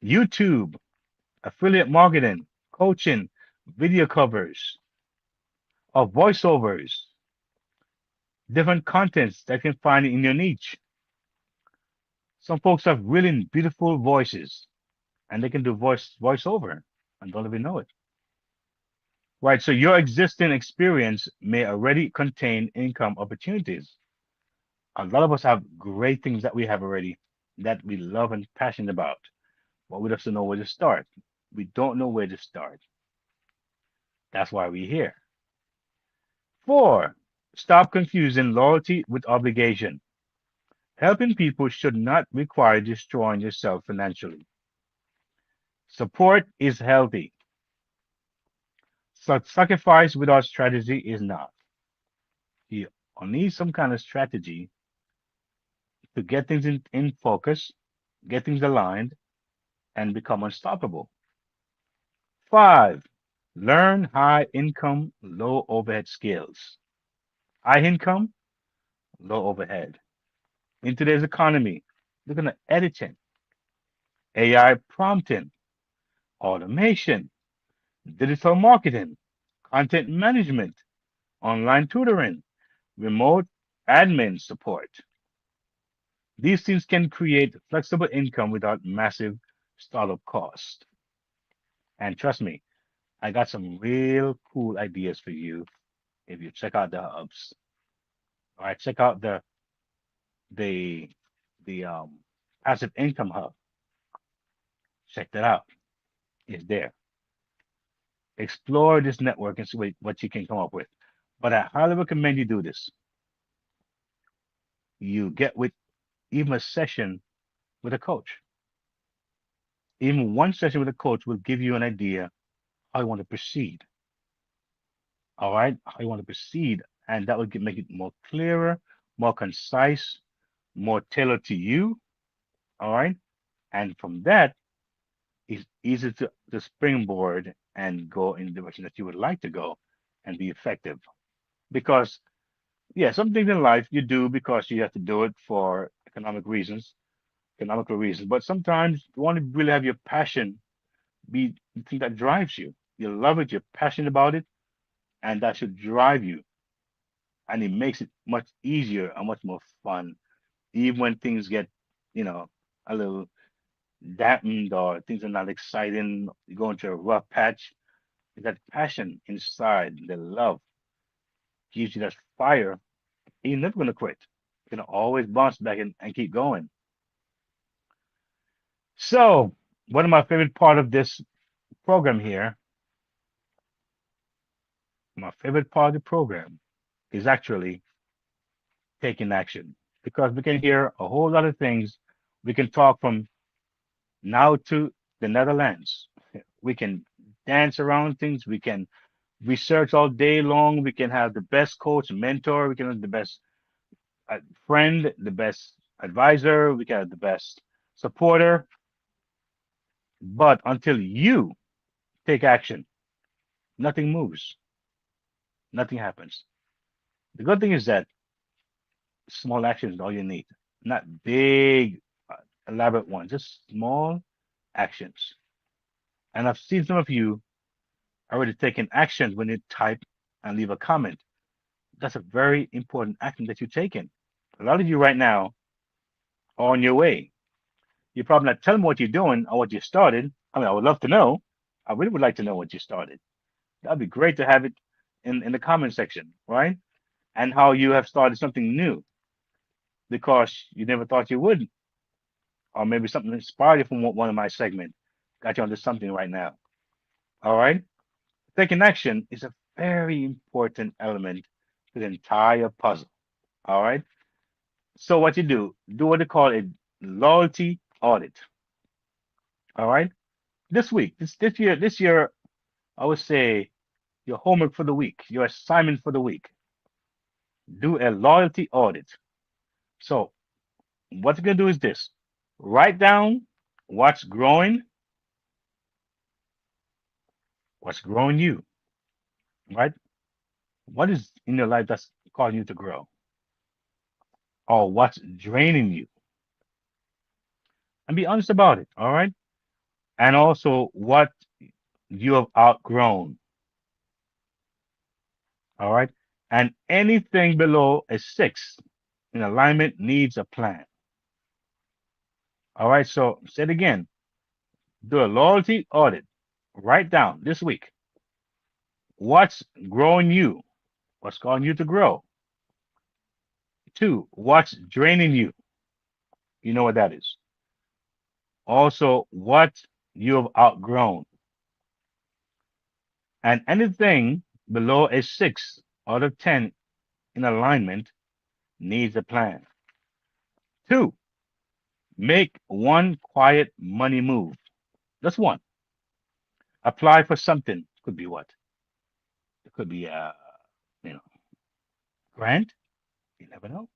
YouTube, affiliate marketing, coaching, video covers, or voiceovers, different contents that you can find in your niche. Some folks have really beautiful voices and they can do voiceover and don't even know it. Right. So your existing experience may already contain income opportunities. A lot of us have great things that we have already that we love and passionate about, but we just don't know where to start. We don't know where to start. That's why we're here. Four, stop confusing loyalty with obligation. Helping people should not require destroying yourself financially. Support is healthy. Sacrifice without strategy is not. You need some kind of strategy to get things in focus, get things aligned, and become unstoppable. Five, learn high income, low overhead skills. High income, low overhead. In today's economy, look at editing, AI prompting, automation, digital marketing, content management, online tutoring, remote admin support. These things can create flexible income without massive startup cost. And trust me, I got some real cool ideas for you if you check out the hubs. All right, check out the the passive income hub. Check that out. It's there. Explore this network and see what you can come up with. But I highly recommend you do this. You get with even a session with a coach. Even one session with a coach will give you an idea how you want to proceed. All right, how you want to proceed, and that will make it more clearer, more concise, more tailored to you. All right, and from that, it's easy to springboard and go in the direction that you would like to go and be effective. Because yeah, some things in life you do because you have to do it for economical reasons. But sometimes you want to really have your passion be the thing that drives you. You love it, you're passionate about it, and that should drive you. And it makes it much easier and much more fun, even when things get, you know, a little dampened or things are not exciting, you go into a rough patch. That passion inside, the love gives you that fire. You're never gonna quit. You're gonna always bounce back and keep going. So, one of my favorite part of this program here, my favorite part of the program is actually taking action because we can hear a whole lot of things. We can talk from now to the Netherlands. We can dance around things. We can research all day long. We can have the best coach, mentor. We can have the best friend, the best advisor. We can have the best supporter. But until you take action, nothing moves, nothing happens. The good thing is that small actions is all you need, not big, elaborate ones, just small actions. And I've seen some of you already taking actions when you type and leave a comment. That's a very important action that you're taking. A lot of you right now are on your way. You're probably not telling me what you're doing or what you started. I mean, I would love to know. I really would like to know what you started. That'd be great to have it in the comment section, right? And how you have started something new because you never thought you would, or maybe something inspired you from one of my segments. Got you onto something right now. All right. Taking action is a very important element to the entire puzzle. All right. So what you do what they call a loyalty audit. All right. This week, this year, I would say your homework for the week, your assignment for the week, do a loyalty audit. So what you're gonna do is this: write down what's growing you, right? What is in your life that's causing you to grow, or what's draining you, and be honest about it. All right. And also what you have outgrown. All right. And anything below a six in alignment needs a plan. All right. So say it again. Do a loyalty audit. Write down this week what's growing you, what's causing you to grow. Two, what's draining you. You know what that is. Also, what you have outgrown. And anything below a six out of 10 in alignment needs a plan. Two, make one quiet money move. That's one. Apply for something. Could be what? It could be a you know grant. You never know.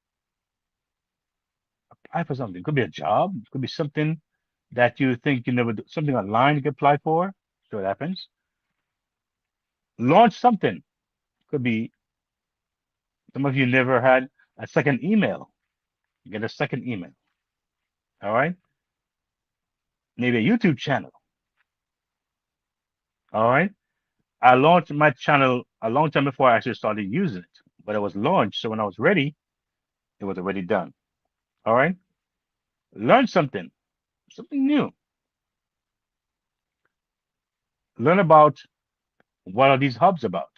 Apply for something. It could be a job. It could be something that you think you never do. Something online you can apply for. So it happens. Launch something. Could be some of you never had a second email. You get a second email. All right. Maybe a YouTube channel. All right. I launched my channel a long time before I actually started using it, but it was launched. So when I was ready, it was already done. All right. Learn something, something new. Learn about what are these hubs about.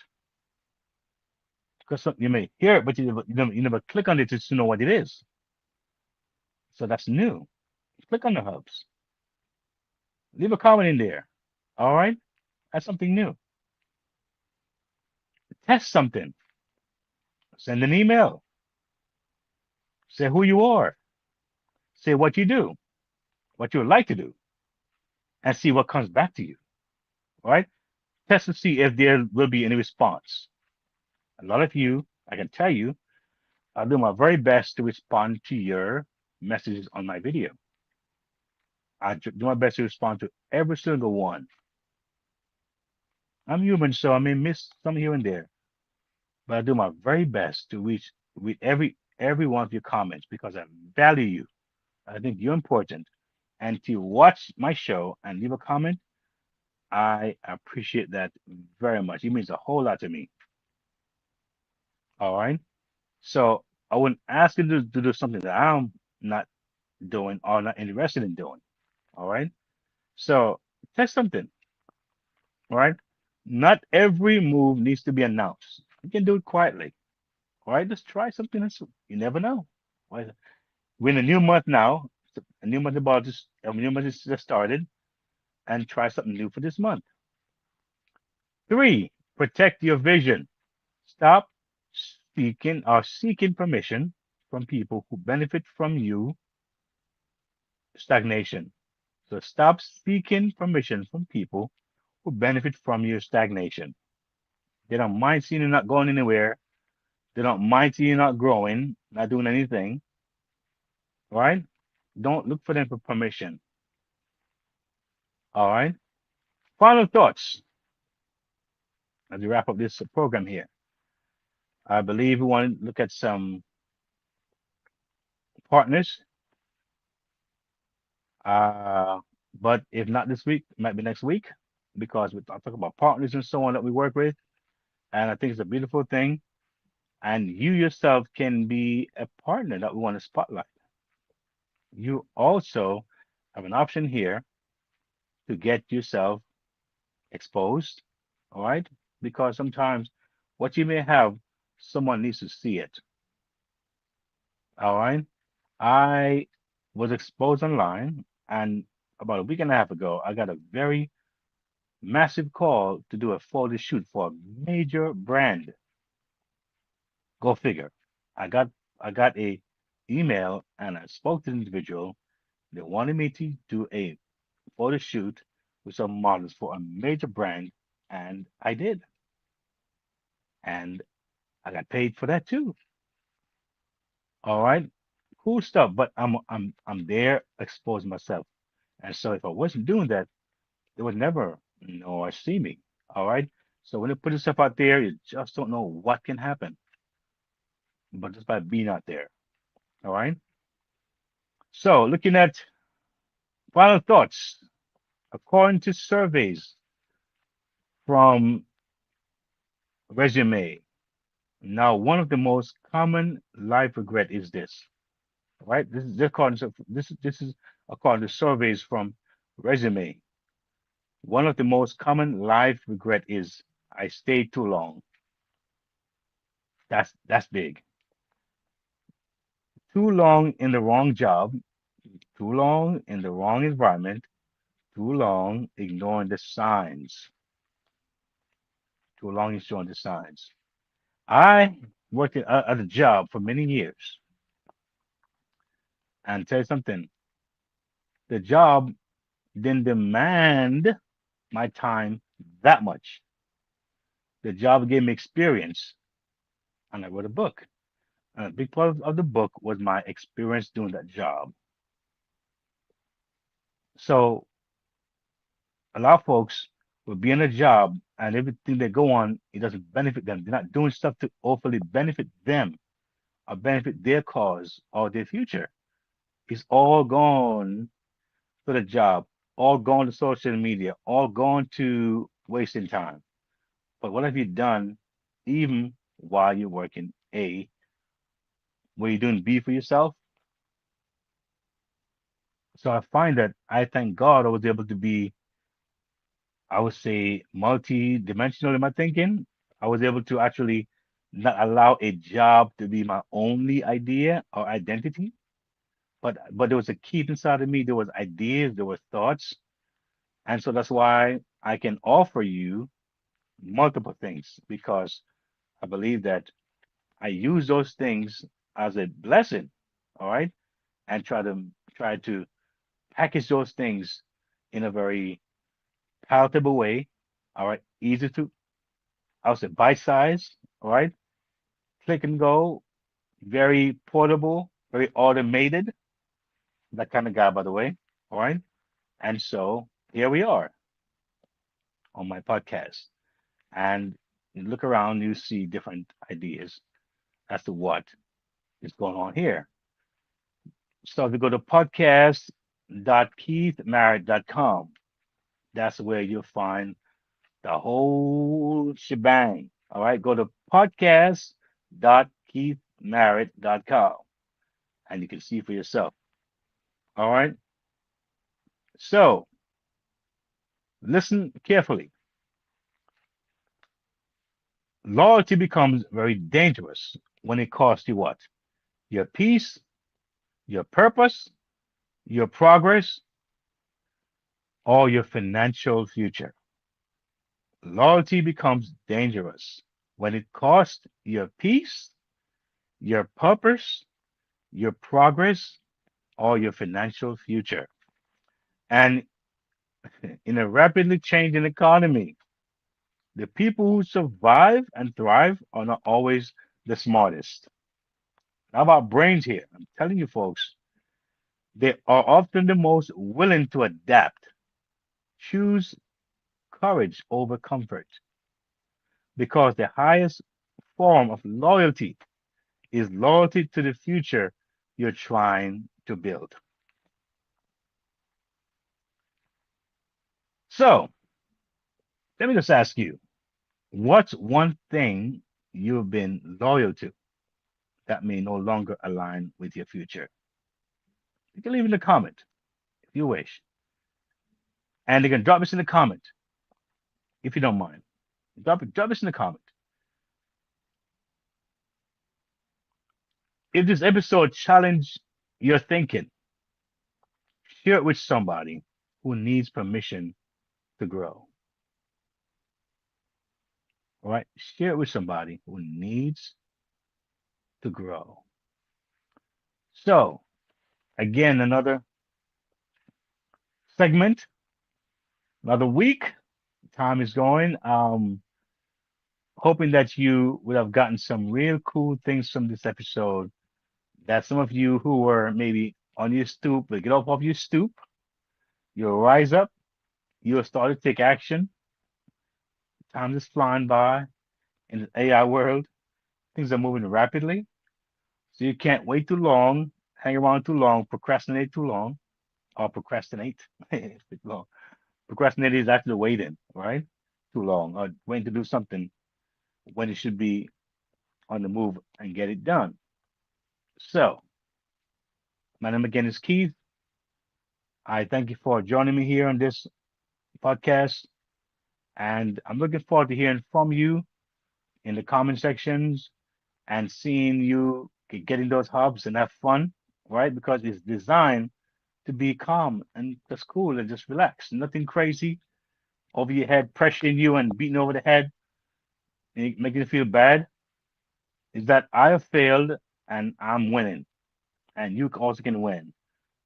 Because you may hear it, but you never click on it to know what it is. So that's new. Click on the hubs. Leave a comment in there. All right. That's something new. Test something. Send an email. Say who you are. Say what you do, what you would like to do, and see what comes back to you. All right. Test to see if there will be any response. A lot of you, I can tell you, I do my very best to respond to your messages on my video. I do my best to respond to every single one. I'm human, so I may miss some here and there, but I do my very best to read every one of your comments because I value you. I think you're important. And to watch my show and leave a comment, I appreciate that very much. It means a whole lot to me. All right. So I wouldn't ask you to do something that I'm not doing or not interested in doing. All right. So test something. All right. Not every move needs to be announced. You can do it quietly. All right. Just try something else. You never know. Right? We're in a new month now. A new month about this. A new month is just started, and try something new for this month. Three, protect your vision. Stop seeking permission from people who benefit from you stagnation. So stop seeking permission from people who benefit from your stagnation. They don't mind seeing you not going anywhere. They don't mind seeing you not growing, not doing anything. Right? Don't look for them for permission. All right. Final thoughts as we wrap up this program here. I believe we want to look at some partners. Uh, but if not this week, it might be next week because I'll talk about partners and so on that we work with. And I think it's a beautiful thing. And you yourself can be a partner that we want to spotlight. You also have an option here to get yourself exposed. All right. Because sometimes what you may have, someone needs to see it. All right. I was exposed online, and about a week and a half ago, I got a very massive call to do a photo shoot for a major brand. Go figure. I got I got a email and I spoke to the individual. They wanted me to do a photo shoot with some models for a major brand, and I did. And I got paid for that too. All right. Cool stuff. But I'm there exposing myself. And so if I wasn't doing that, they would never know or see me. All right. So when you put yourself out there, you just don't know what can happen. But just by being out there. All right. So looking at final thoughts, according to surveys from Resume, now one of the most common life regret is this. Right. This is according to surveys from Resume. One of the most common life regret is I stayed too long. That's big. Too long in the wrong job, too long in the wrong environment, too long ignoring the signs, too long ignoring the signs. I worked at a job for many years, and tell you something, the job didn't demand my time that much. The job gave me experience, and I wrote a book. And a big part of the book was my experience doing that job. So a lot of folks will be in a job and everything they go on, it doesn't benefit them. They're not doing stuff to hopefully benefit them or benefit their cause or their future. It's all gone to the job, all gone to social media, all gone to wasting time. But what have you done even while you're working A? Were you doing B for yourself? So I find that I thank God I was able to be, I would say, multi-dimensional in my thinking. I was able to actually not allow a job to be my only idea or identity, but there was a key inside of me. There was ideas, there were thoughts, and so that's why I can offer you multiple things because I believe that I use those things as a blessing, all right, and try to package those things in a very palatable way, all right, easy to, I would say, bite size, all right, click and go, very portable, very automated, that kind of guy, by the way, all right. And so here we are on my podcast, and you look around, you see different ideas as to what is going on here. So if you go to podcast.keithmerritt.com, that's where you'll find the whole shebang. All right, go to podcast.keithmerritt.com and you can see for yourself. All right, so listen carefully. Loyalty becomes very dangerous when it costs you what? Your peace, your purpose, your progress, or your financial future. Loyalty becomes dangerous when it costs your peace, your purpose, your progress, or your financial future. And in a rapidly changing economy, the people who survive and thrive are not always the smartest. How about brains here? I'm telling you, folks, they are often the most willing to adapt, choose courage over comfort, because the highest form of loyalty is loyalty to the future you're trying to build. So, let me just ask you, what's one thing you've been loyal to that may no longer align with your future? You can leave in the comment if you wish. And you can drop this in the comment if you don't mind. Drop this in the comment. If this episode challenged your thinking, share it with somebody who needs permission to grow. All right? Share it with somebody who needs to grow. So, again, another segment, another week. Time is going. Hoping that you would have gotten some real cool things from this episode. That some of you who were maybe on your stoop will get off your stoop. You'll rise up. You'll start to take action. Time is flying by in the AI world. Things are moving rapidly. So you can't wait too long, hang around too long, procrastinate too long, or procrastinate too long. Procrastinate is actually waiting, right? Too long, or waiting to do something when it should be on the move and get it done. So, my name again is Keith. I thank you for joining me here on this podcast, and I'm looking forward to hearing from you in the comment sections and seeing you getting those hubs and have fun, right? Because it's designed to be calm and just cool and just relax. Nothing crazy over your head, pressuring you and beating over the head, and making you feel bad. Is that I have failed and I'm winning, and you also can win.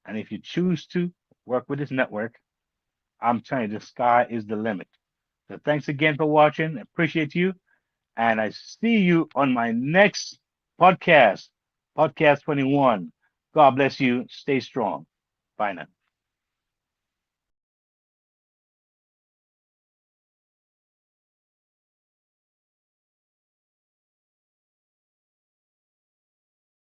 And if you choose to work with this network, I'm telling you, the sky is the limit. So thanks again for watching. Appreciate you. And I see you on my next podcast. Podcast 21. God bless you. Stay strong. Bye now.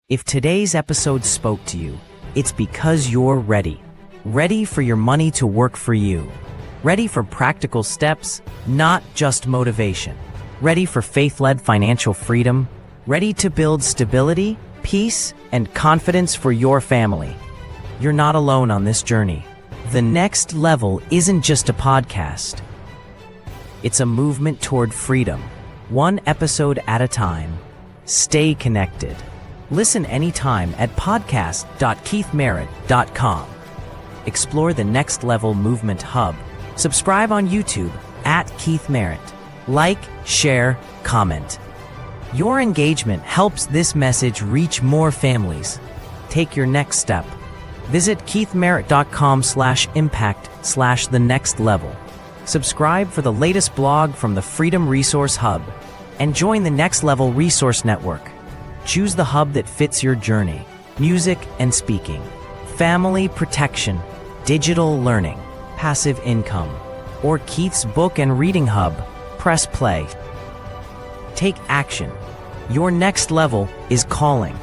If today's episode spoke to you, it's because you're ready. Ready for your money to work for you. Ready for practical steps, not just motivation. Ready for faith-led financial freedom. Ready to build stability, peace, and confidence for your family. You're not alone on this journey. The Next Level isn't just a podcast. It's a movement toward freedom, one episode at a time. Stay connected. Listen anytime at podcast.keithmerritt.com. Explore the Next Level Movement Hub. Subscribe on YouTube at Keith Merritt. Like, share, comment. Your engagement helps this message reach more families. Take your next step. Visit keithmerritt.com/impact/the next level. Subscribe for the latest blog from the Freedom Resource Hub and join the Next Level Resource Network. Choose the hub that fits your journey. Music and speaking, family protection, digital learning, passive income, or Keith's book and reading hub. Press play. Take action. Your next level is calling.